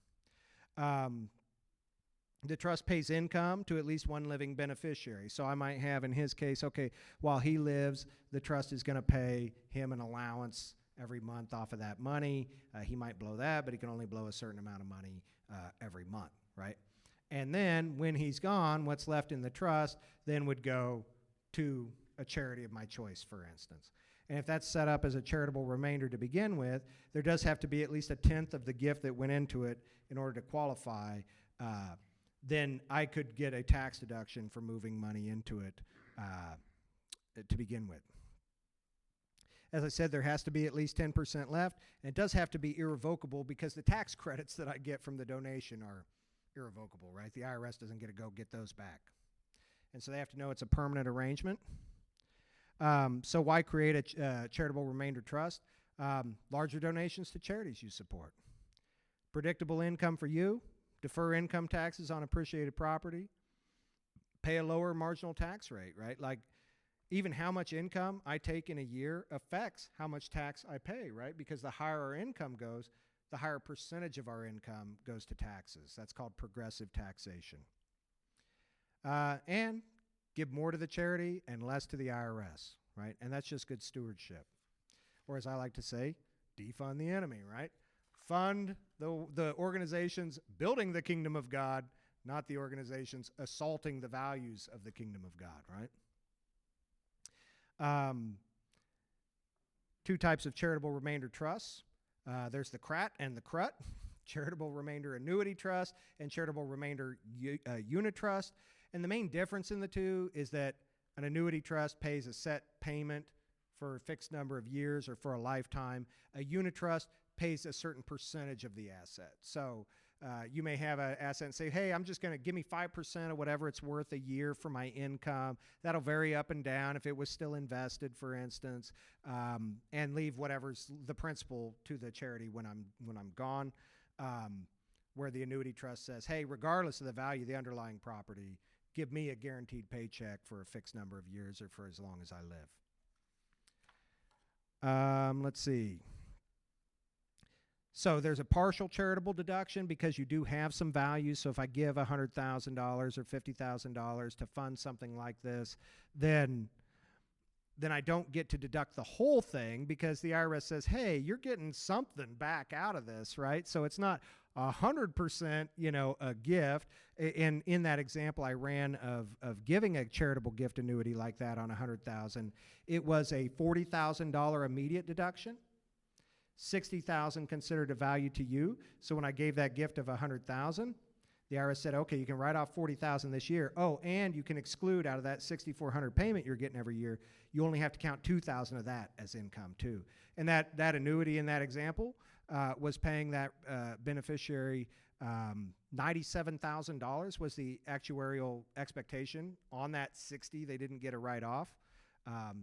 Speaker 2: The trust pays income to at least one living beneficiary. So I might have, in his case, okay, while he lives, the trust is going to pay him an allowance every month off of that money. He might blow that, but he can only blow a certain amount of money every month, right? And then when he's gone, what's left in the trust then would go to a charity of my choice, for instance. And if that's set up as a charitable remainder to begin with, there does have to be at least 1/10 of the gift that went into it in order to qualify. Then I could get a tax deduction for moving money into it to begin with. As I said, there has to be at least 10% left, and it does have to be irrevocable because the tax credits that I get from the donation are irrevocable, right? The IRS doesn't get to go get those back. And so they have to know it's a permanent arrangement. So why create a charitable remainder trust? Larger donations to charities you support. Predictable income for you. Defer income taxes on appreciated property. Pay a lower marginal tax rate, right? Like even how much income I take in a year affects how much tax I pay, right? Because the higher our income goes, the higher percentage of our income goes to taxes. That's called progressive taxation. And give more to the charity and less to the IRS, right? And that's just good stewardship. Or as I like to say, defund the enemy, right? Fund the organizations building the kingdom of God, not the organizations assaulting the values of the kingdom of God, right? Two types of charitable remainder trusts. There's the CRAT and the CRUT, charitable remainder annuity trust and charitable remainder unit trust. And the main difference in the two is that an annuity trust pays a set payment for a fixed number of years or for a lifetime. A unit trust pays a certain percentage of the asset. So you may have an asset and say, hey, I'm just going to give me 5% of whatever it's worth a year for my income. That'll vary up and down if it was still invested, for instance, and leave whatever's the principal to the charity when I'm gone. Where the annuity trust says, hey, regardless of the value of the underlying property, give me a guaranteed paycheck for a fixed number of years or for as long as I live. Let's see. So there's a partial charitable deduction because you do have some value. So if I give $100,000 or $50,000 to fund something like this, then I don't get to deduct the whole thing because the IRS says, hey, you're getting something back out of this, right? So it's not 100%, a gift. In that example I ran of giving a charitable gift annuity like that on $100,000, it was a $40,000 immediate deduction. $60,000 considered a value to you. So when I gave that gift of $100,000, the IRS said, okay, you can write off $40,000 this year. Oh, and you can exclude out of that $6,400 payment you're getting every year, you only have to count $2,000 of that as income too. And that annuity in that example was paying that beneficiary $97,000 was the actuarial expectation on that 60. They didn't get a write-off.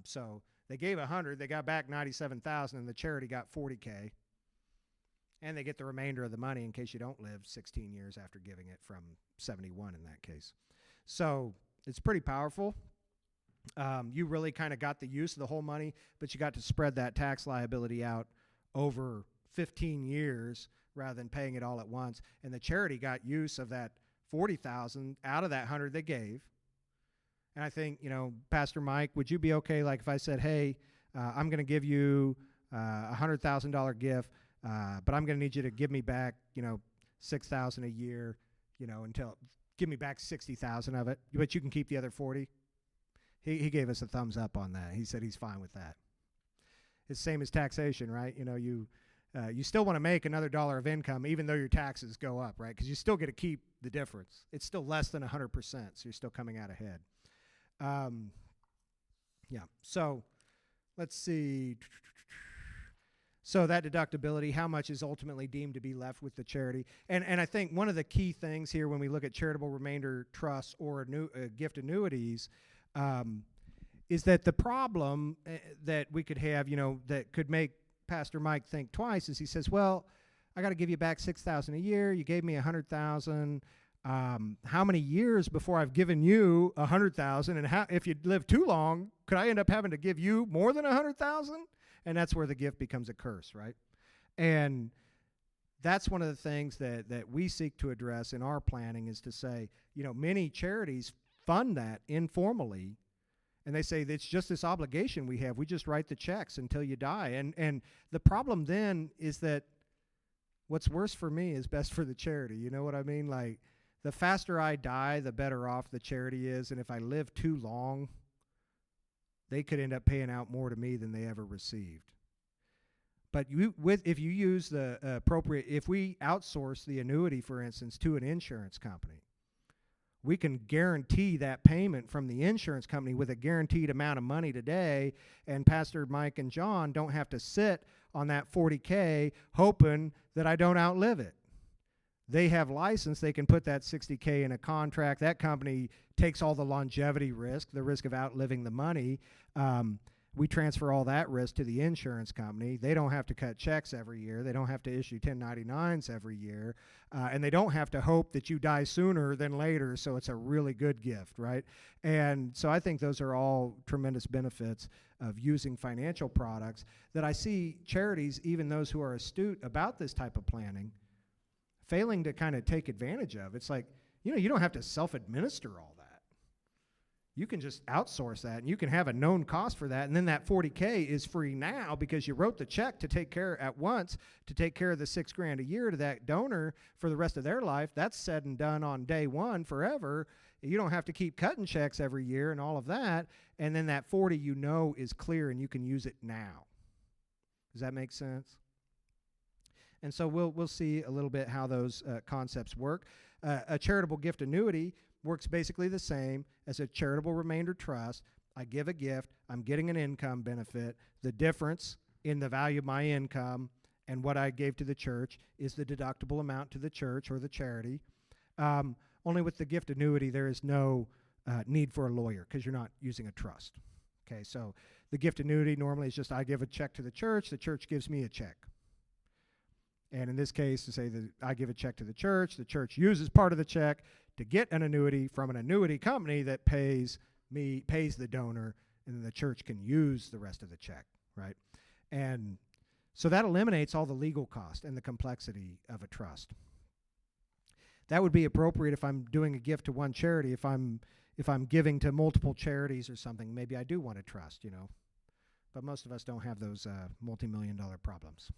Speaker 2: So they gave 100, they got back 97,000, and the charity got 40K. And they get the remainder of the money in case you don't live 16 years after giving it from 71 in that case. So it's pretty powerful. You really kind of got the use of the whole money, but you got to spread that tax liability out over 15 years rather than paying it all at once. And the charity got use of that 40,000 out of that 100 they gave. And I think, Pastor Mike, would you be okay, like if I said, hey, I'm going to give you a $100,000 gift, but I'm going to need you to give me back, $6,000 a year, until give me back $60,000 of it, but you can keep the other 40. He gave us a thumbs up on that. He said he's fine with that. It's same as taxation, right? You know, you still want to make another dollar of income even though your taxes go up, right? Because you still get to keep the difference. It's still less than 100%, so you're still coming out ahead. Yeah, so let's see. So that deductibility, how much is ultimately deemed to be left with the charity? And I think one of the key things here when we look at charitable remainder trusts or gift annuities is that the problem that we could have, you know, that could make Pastor Mike think twice is he says, well, I got to give you back $6,000 a year. You gave me $100,000. How many years before I've given you $100,000? And if you live too long, could I end up having to give you more than $100,000? And that's where the gift becomes a curse, right? And that's one of the things that we seek to address in our planning is to say, you know, many charities fund that informally, and they say it's just this obligation we have. We just write the checks until you die. And the problem then is that what's worse for me is best for the charity. You know what I mean? Like, the faster I die, the better off the charity is. And if I live too long, they could end up paying out more to me than they ever received. But if you use the appropriate, if we outsource the annuity, for instance, to an insurance company, we can guarantee that payment from the insurance company with a guaranteed amount of money today, and Pastor Mike and John don't have to sit on that $40K hoping that I don't outlive it. They have license. They can put that $60K in a contract. That company takes all the longevity risk, the risk of outliving the money. We transfer all that risk to the insurance company. They don't have to cut checks every year. They don't have to issue 1099s every year. And they don't have to hope that you die sooner than later, so it's a really good gift, right? And so I think those are all tremendous benefits of using financial products that I see charities, even those who are astute about this type of planning, failing to kind of take advantage of. It's like, you know, you don't have to self-administer all that. You can just outsource that, and you can have a known cost for that, and then that $40K is free now because you wrote the check to take care at once to take care of the $6,000 a year to that donor for the rest of their life. That's said and done on day one forever. You don't have to keep cutting checks every year and all of that, and then that 40 you know is clear and you can use it now. Does that make sense? And so we'll see a little bit how those concepts work. A charitable gift annuity works basically the same as a charitable remainder trust. I give a gift, I'm getting an income benefit. The difference in the value of my income and what I gave to the church is the deductible amount to the church or the charity. Only with the gift annuity, there is no need for a lawyer because you're not using a trust. Okay, so the gift annuity normally is just I give a check to the church gives me a check. And in this case, to say that I give a check to the church uses part of the check to get an annuity from an annuity company that pays the donor, and then the church can use the rest of the check, right? And so that eliminates all the legal cost and the complexity of a trust. That would be appropriate if I'm doing a gift to one charity. If I'm giving to multiple charities or something, maybe I do want a trust, you know. But most of us don't have those multi-million-dollar problems.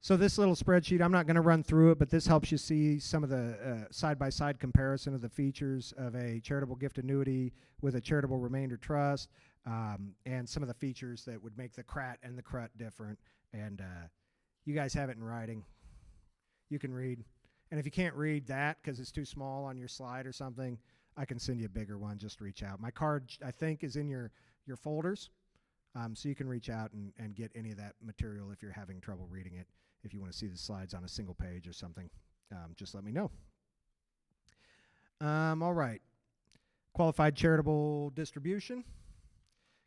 Speaker 2: So this little spreadsheet, I'm not going to run through it, but this helps you see some of the side-by-side comparison of the features of a charitable gift annuity with a charitable remainder trust, and some of the features that would make the CRAT and the CRUT different. And you guys have it in writing. You can read. And if you can't read that because it's too small on your slide or something, I can send you a bigger one. Just reach out. My card, I think, is in your folders. So you can reach out and get any of that material if you're having trouble reading it. If you want to see the slides on a single page or something, just let me know. All right. Qualified charitable distribution.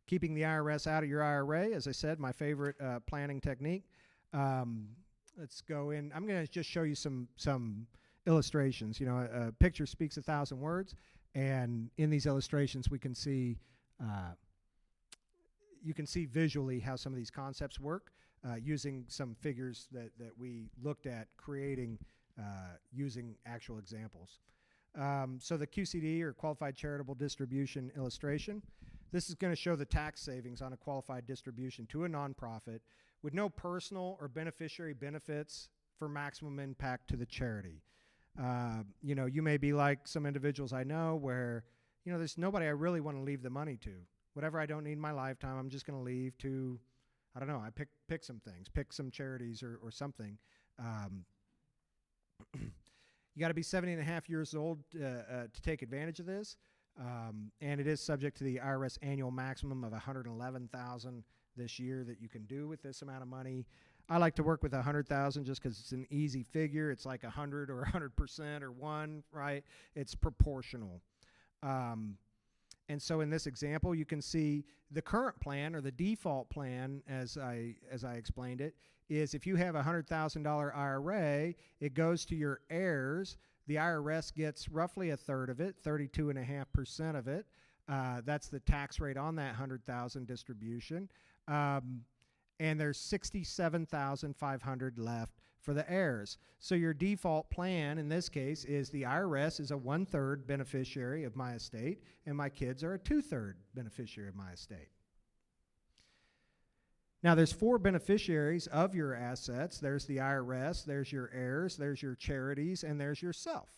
Speaker 2: Keeping the IRS out of your IRA, as I said, my favorite planning technique. Let's go in. I'm going to just show you some illustrations. You know, a picture speaks 1,000 words, and in these illustrations we can see you can see visually how some of these concepts work using some figures that we looked at creating using actual examples. So the QCD, or Qualified Charitable Distribution illustration, this is going to show the tax savings on a qualified distribution to a nonprofit with no personal or beneficiary benefits for maximum impact to the charity.
Speaker 3: You may be like some individuals I know where, there's nobody I really want to leave the money to. Whatever I don't need in my lifetime, I'm just going to leave to, I don't know, I pick some things, pick some charities or something. You got to be 70 and a half years old to take advantage of this. And it is subject to the IRS annual maximum of $111,000 this year that you can do with this amount of money. I like to work with $100,000 just because it's an easy figure. It's like 100 or 100% or 1, right? It's proportional. And so in this example, you can see the current plan, or the default plan, as I explained it, is if you have a $100,000 IRA, it goes to your heirs. The IRS gets roughly a third of it, 32.5% of it. That's the tax rate on that $100,000 distribution. And there's $67,500 left for the heirs. So your default plan in this case is the IRS is a 1/3 beneficiary of my estate, and my kids are a 2/3 beneficiary of my estate. Now there's 4 beneficiaries of your assets. There's the IRS, there's your heirs, there's your charities, and there's yourself,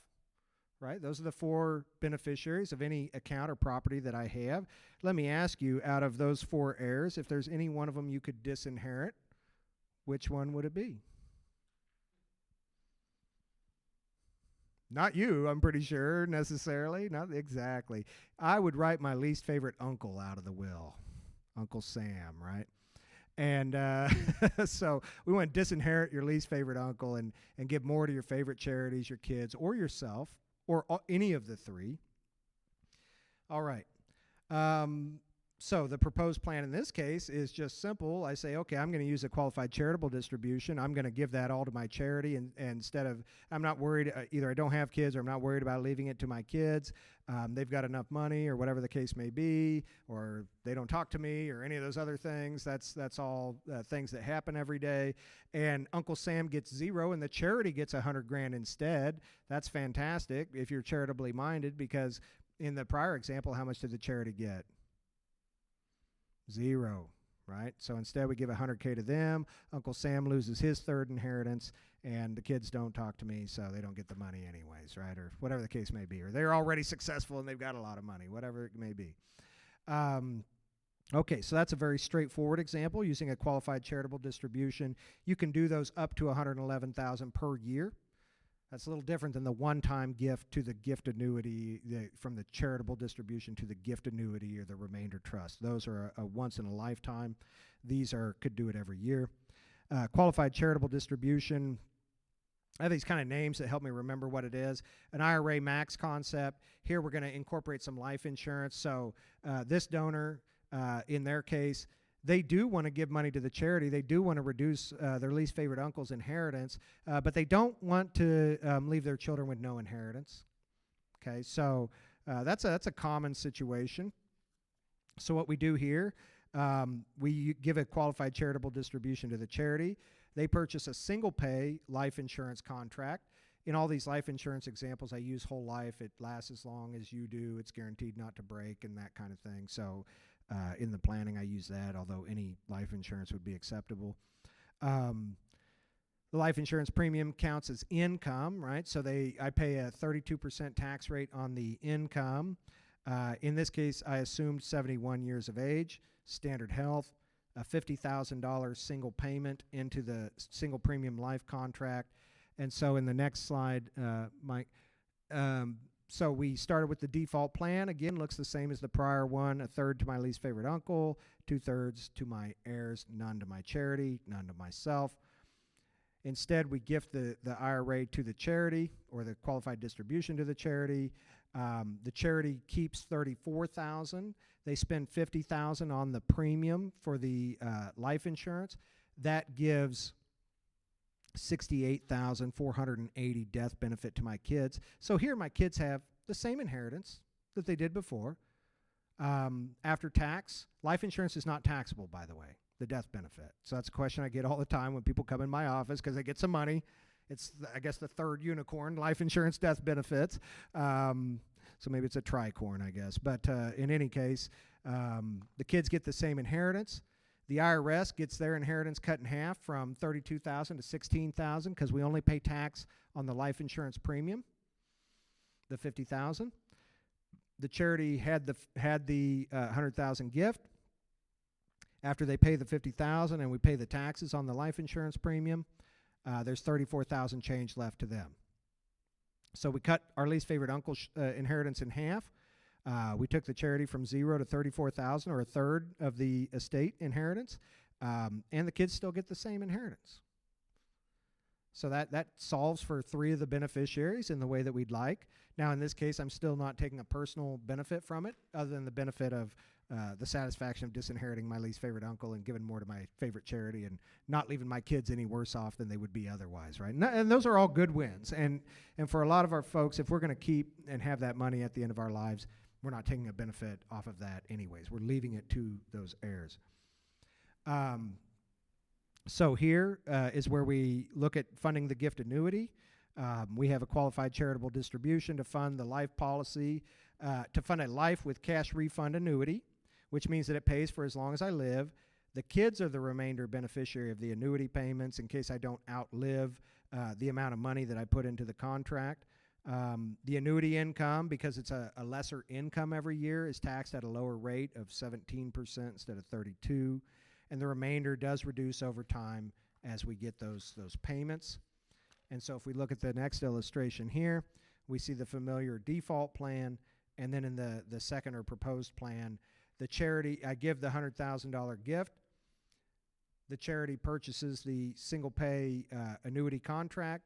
Speaker 3: right? Those are the 4 beneficiaries of any account or property that I have. Let me ask you, out of those 4 heirs, if there's any one of them you could disinherit, which one would it be? Not you, I'm pretty sure, necessarily. Not exactly. I would write my least favorite uncle out of the will, Uncle Sam, right? And so we want to disinherit your least favorite uncle and give more to your favorite charities, your kids, or yourself, or any of the 3. All right. So the proposed plan in this case is just simple. I say, okay, I'm going to use a qualified charitable distribution. I'm going to give that all to my charity, and instead of, I'm not worried, either I don't have kids or I'm not worried about leaving it to my kids. They've got enough money, or whatever the case may be, or they don't talk to me, or any of those other things. That's all things that happen every day. And Uncle Sam gets 0, and the charity gets $100,000 instead. That's fantastic if you're charitably minded, because in the prior example, how much did the charity get? 0, right? So instead we give $100K to them. Uncle Sam loses his 3rd inheritance, and the kids don't talk to me, so they don't get the money anyways, right? Or whatever the case may be. Or they're already successful and they've got a lot of money, whatever it may be. Okay, so that's a very straightforward example using a qualified charitable distribution. You can do those up to $111,000 per year. That's a little different than the one-time gift to the gift annuity, from the charitable distribution to the gift annuity or the remainder trust. Those are a once in a lifetime. These could do it every year. Qualified charitable distribution, I have these kind of names that help me remember what it is. An IRA max concept. Here we're going to incorporate some life insurance. So this donor, in their case, they do want to give money to the charity. They do want to reduce their least favorite uncle's inheritance, but they don't want to leave their children with no inheritance. Okay, so that's a common situation. So what we do here, we give a qualified charitable distribution to the charity. They purchase a single pay life insurance contract. In all these life insurance examples, I use whole life. It lasts as long as you do. It's guaranteed not to break and that kind of thing. So in the planning, I use that, although any life insurance would be acceptable. The life insurance premium counts as income, right? So I pay a 32% tax rate on the income. In this case, I assumed 71 years of age, standard health, a $50,000 single payment into the single premium life contract. And so in the next slide, Mike, so we started with the default plan. Again, looks the same as the prior one. 1/3 to my least favorite uncle, 2/3 to my heirs, none to my charity, none to myself. Instead, we gift the IRA to the charity, or the qualified distribution to the charity. The charity keeps $34,000. They spend $50,000 on the premium for the life insurance. That gives $68,480 death benefit to my kids. So here my kids have the same inheritance that they did before. After tax, life insurance is not taxable, by the way, the death benefit. So that's a question I get all the time when people come in my office because they get some money. It's, I guess, the 3rd unicorn, life insurance death benefits. So maybe it's a tricorn, I guess. But in any case, the kids get the same inheritance. The IRS gets their inheritance cut in half from $32,000 to $16,000 because we only pay tax on the life insurance premium, the $50,000. The charity had the $100,000 gift. After they pay the $50,000 and we pay the taxes on the life insurance premium, there's $34,000 change left to them. So we cut our least favorite uncle inheritance in half. We took the charity from 0 to $34,000, or a third of the estate inheritance, and the kids still get the same inheritance. So that solves for 3 of the beneficiaries in the way that we'd like. Now, in this case, I'm still not taking a personal benefit from it, other than the benefit of the satisfaction of disinheriting my least favorite uncle and giving more to my favorite charity and not leaving my kids any worse off than they would be otherwise, right? And those are all good wins. And for a lot of our folks, if we're going to keep and have that money at the end of our lives, we're not taking a benefit off of that anyways. We're leaving it to those heirs. So here is where we look at funding the gift annuity. We have a qualified charitable distribution to fund the life policy, to fund a life with cash refund annuity, which means that it pays for as long as I live. The kids are the remainder beneficiary of the annuity payments in case I don't outlive the amount of money that I put into the contract. The annuity income, because it's a lesser income every year, is taxed at a lower rate of 17% instead of 32%, and the remainder does reduce over time as we get those payments. And so if we look at the next illustration here, we see the familiar default plan, and then in the second or proposed plan, the charity, I give the $100,000 gift. The charity purchases the single pay annuity contract.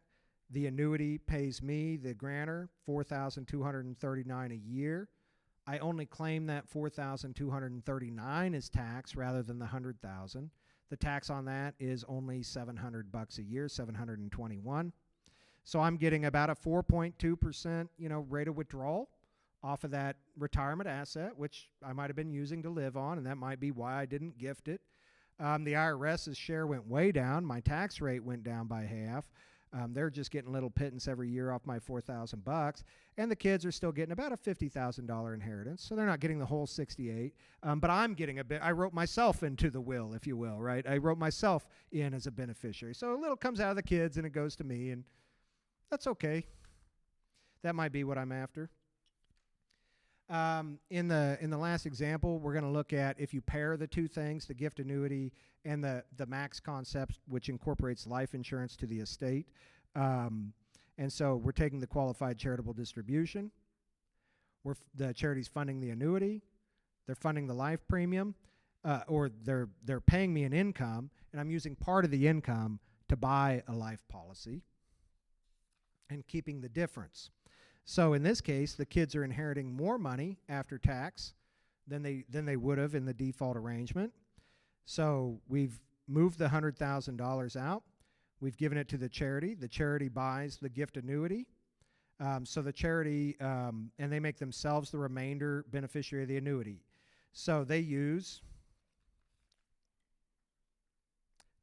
Speaker 3: The annuity pays me, the grantor, $4,239 a year. I only claim that $4,239 as tax rather than the $100,000. The tax on that is only $700 a year, $721. So I'm getting about a 4.2%, rate of withdrawal off of that retirement asset, which I might have been using to live on, and that might be why I didn't gift it. The IRS's share went way down. My tax rate went down by half. They're just getting a little pittance every year off my $4,000, and the kids are still getting about a $50,000 inheritance, so they're not getting the whole 68. But I'm getting a bit. I wrote myself into the will, if you will, right? I wrote myself in as a beneficiary, so a little comes out of the kids and it goes to me, and that's okay. That might be what I'm after. In the last example, we're going to look at if you pair the two things, the gift annuity and the max concept, which incorporates life insurance to the estate. And so we're taking the qualified charitable distribution. The charity's funding the annuity. They're funding the life premium, or they're paying me an income, and I'm using part of the income to buy a life policy and keeping the difference. So in this case, the kids are inheriting more money after tax than they would have in the default arrangement. So we've moved the $100,000 out. We've given it to the charity. The charity buys the gift annuity. So the charity, and they make themselves the remainder beneficiary of the annuity. So they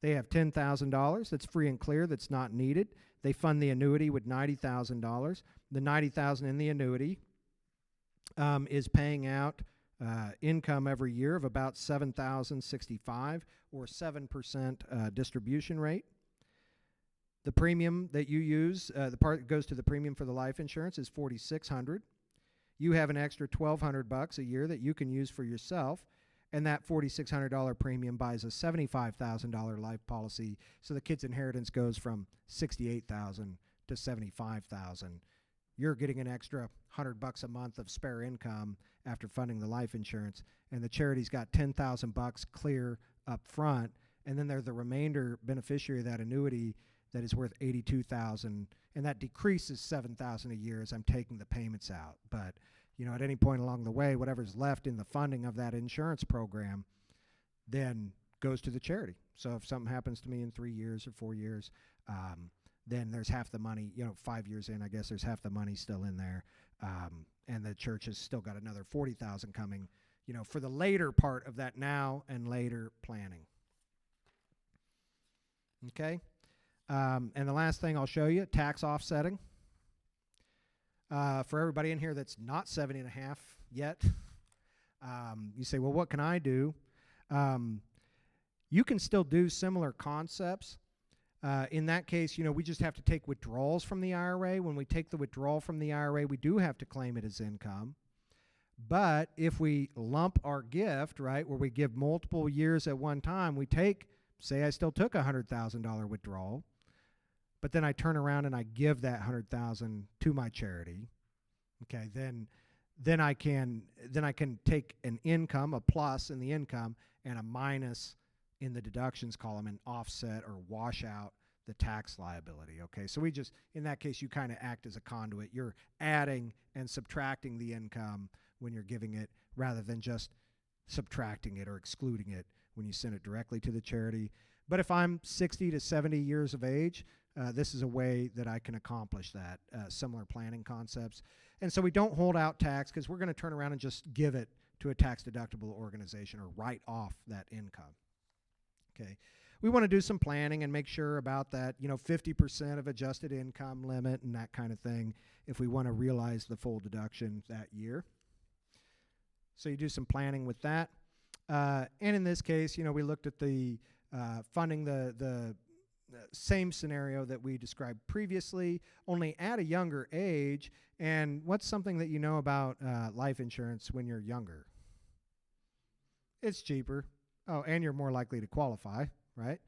Speaker 3: have $10,000 that's free and clear, that's not needed. They fund the annuity with $90,000. The $90,000 in the annuity is paying out income every year of about $7,065, or 7% distribution rate. The premium that you use, the part that goes to the premium for the life insurance, is $4,600. You have an extra $1,200 a year that you can use for yourself, and that $4,600 premium buys a $75,000 life policy. So the kid's inheritance goes from $68,000 to $75,000. You're getting an extra $100 a month of spare income after funding the life insurance, and the charity's got $10,000 clear up front, and then they're the remainder beneficiary of that annuity that is worth $82,000, and that decreases $7,000 a year as I'm taking the payments out. But at any point along the way, whatever's left in the funding of that insurance program then goes to the charity. So if something happens to me in 3 years or 4 years, then there's half the money, 5 years in, I guess there's half the money still in there. And the church has still got another $40,000 coming, for the later part of that now and later planning. Okay? And the last thing I'll show you, tax offsetting. For everybody in here that's not 70 and a half yet, you say, well, what can I do? You can still do similar concepts. In that case, we just have to take withdrawals from the IRA. When we take the withdrawal from the IRA, we do have to claim it as income. But if we lump our gift, right, where we give multiple years at one time, we take, say I still took a $100,000 withdrawal, but then I turn around and I give that $100,000 to my charity. Okay, then I can take an income, a plus in the income, and a minus in the deductions column, and offset or wash out the tax liability. Okay, so in that case, you kind of act as a conduit. You're adding and subtracting the income when you're giving it, rather than just subtracting it or excluding it when you send it directly to the charity. But if I'm 60 to 70 years of age, this is a way that I can accomplish that, similar planning concepts. And so we don't hold out tax, because we're going to turn around and just give it to a tax-deductible organization or write off that income. Okay, we want to do some planning and make sure about that, 50% of adjusted income limit and that kind of thing, if we want to realize the full deduction that year. So you do some planning with that. And in this case, we looked at the funding the same scenario that we described previously, only at a younger age. And what's something that you know about life insurance when you're younger? It's cheaper. Oh, and you're more likely to qualify, right?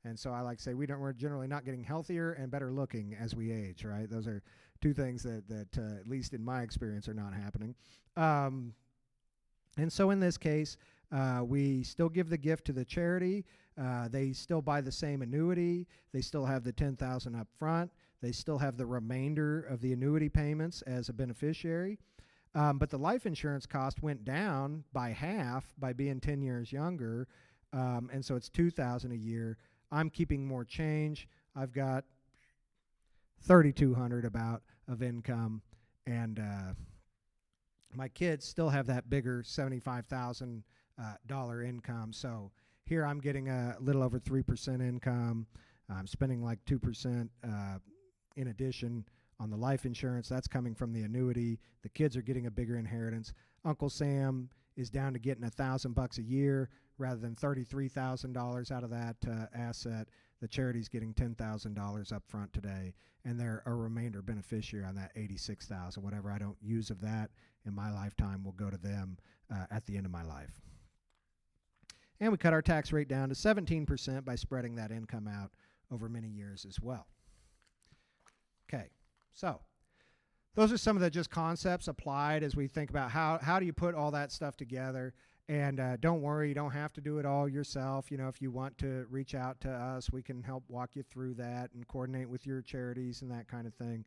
Speaker 3: And so I like to say we're generally not getting healthier and better looking as we age, right? Those are two things that at least in my experience, are not happening. And so in this case, we still give the gift to the charity. They still buy the same annuity. They still have the $10,000 up front. They still have the remainder of the annuity payments as a beneficiary. But the life insurance cost went down by half by being 10 years younger, and so it's $2,000 a year. I'm keeping more change. I've got $3,200 about of income, and my kids still have that bigger $75,000 income. So here I'm getting a little over 3% income. I'm spending like 2% in addition on the life insurance. That's coming from the annuity. The kids are getting a bigger inheritance. Uncle Sam is down to getting $1,000 a year rather than $33,000 out of that asset. The charity's getting $10,000 up front today, and they're a remainder beneficiary on that $86,000. Whatever I don't use of that in my lifetime will go to them at the end of my life. And we cut our tax rate down to 17% by spreading that income out over many years as well. Okay, so those are some of the just concepts applied as we think about how do you put all that stuff together. And don't worry, you don't have to do it all yourself. If you want to reach out to us, we can help walk you through that and coordinate with your charities and that kind of thing.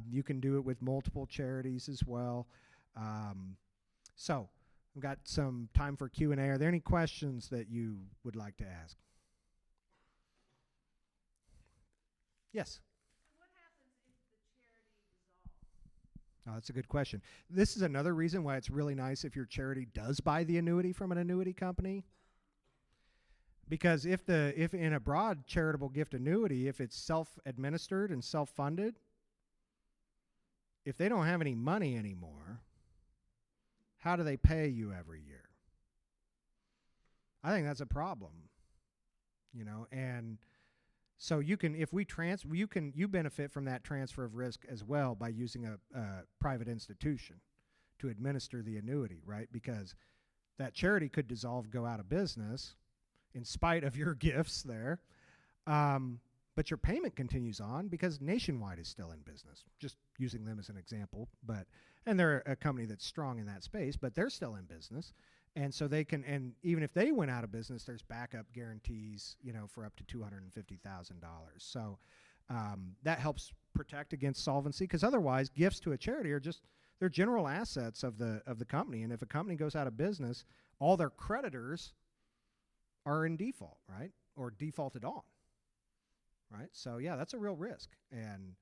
Speaker 3: You can do it with multiple charities as well. So we've got some time for Q&A. Are there any questions that you would like to ask? Yes? Oh, that's a good question. This is another reason why it's really nice if your charity does buy the annuity from an annuity company. Because if in a broad charitable gift annuity, if it's self-administered and self-funded, if they don't have any money anymore, how do they pay you every year? I think that's a problem. And so you benefit from that transfer of risk as well by using a private institution to administer the annuity, right? Because that charity could dissolve, go out of business in spite of your gifts there. But your payment continues on because Nationwide is still in business, just using them as an example. And they're a company that's strong in that space, but they're still in business. And so they can, and even if they went out of business, there's backup guarantees, for up to $250,000. So that helps protect against solvency, because otherwise gifts to a charity are they're general assets of the company. And if a company goes out of business, all their creditors are in default, right? Or defaulted on, right? So yeah, that's a real risk. And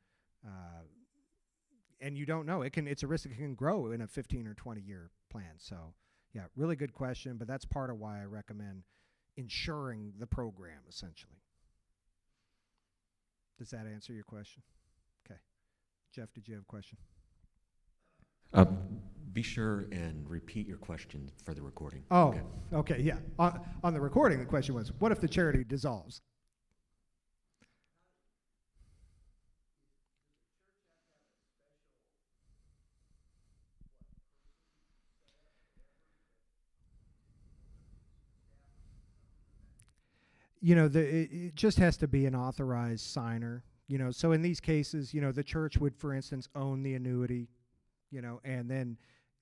Speaker 3: you don't know, it's a risk that can grow in a 15 or 20 year plan. So yeah, really good question, but that's part of why I recommend insuring the program, essentially. Does that answer your question? Okay. Jeff, did you have a question?
Speaker 4: Be sure and repeat your question for the recording.
Speaker 3: Oh,
Speaker 4: Okay.
Speaker 3: okay, yeah. On the recording, the question was, what if the charity dissolves? It just has to be an authorized signer. So in these cases, the church would, for instance, own the annuity, and then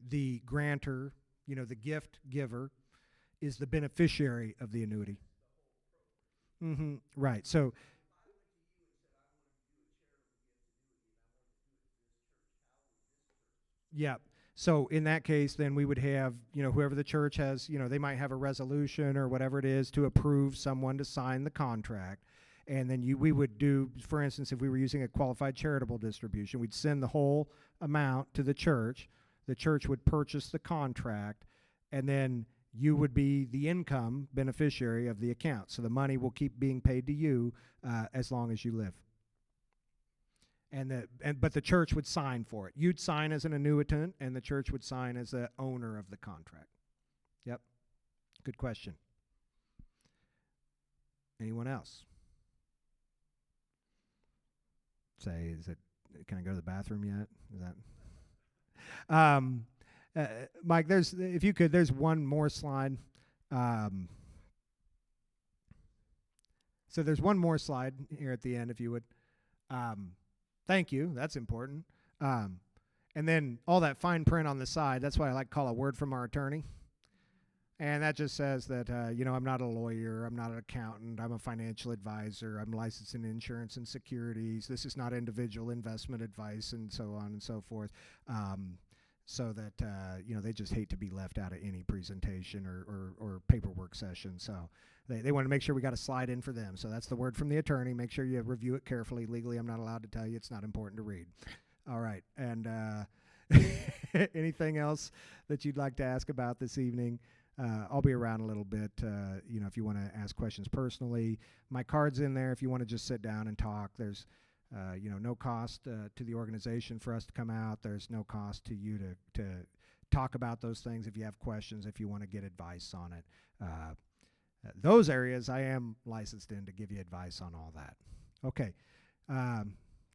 Speaker 3: the grantor, the gift giver, is the beneficiary of the annuity. Right. So, yeah. So in that case, then we would have, whoever the church has, they might have a resolution or whatever it is to approve someone to sign the contract. And then we would do, for instance, if we were using a qualified charitable distribution, we'd send the whole amount to the church. The church would purchase the contract, and then you would be the income beneficiary of the account. So the money will keep being paid to you as long as you live. But the church would sign for it. You'd sign as an annuitant, and the church would sign as the owner of the contract. Yep. Good question. Anyone else? Can I go to the bathroom yet? Is that? Mike, there's one more slide. So there's one more slide here at the end, if you would. Thank you. That's important. And then all that fine print on the side, that's what I like to call a word from our attorney. And that just says that, I'm not a lawyer, I'm not an accountant, I'm a financial advisor, I'm licensed in insurance and securities. This is not individual investment advice, and so on and so forth. So that, they just hate to be left out of any presentation or paperwork session. So they want to make sure we got a slide in for them. So that's the word from the attorney. Make sure you review it carefully. Legally, I'm not allowed to tell you. It's not important to read. All right. And anything else that you'd like to ask about this evening? I'll be around a little bit, if you want to ask questions personally. My card's in there if you want to just sit down and talk. There's, no cost to the organization for us to come out. There's no cost to you to talk about those things if you have questions, if you want to get advice on it. Those areas I am licensed in to give you advice on all that. Okay.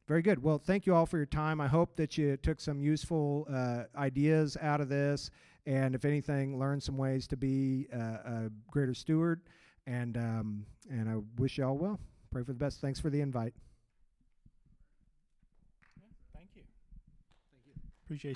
Speaker 3: Very good. Well, thank you all for your time. I hope that you took some useful ideas out of this, and if anything, learned some ways to be a greater steward. And I wish you all well. Pray for the best. Thanks for the invite.
Speaker 5: Thank you. Appreciate you.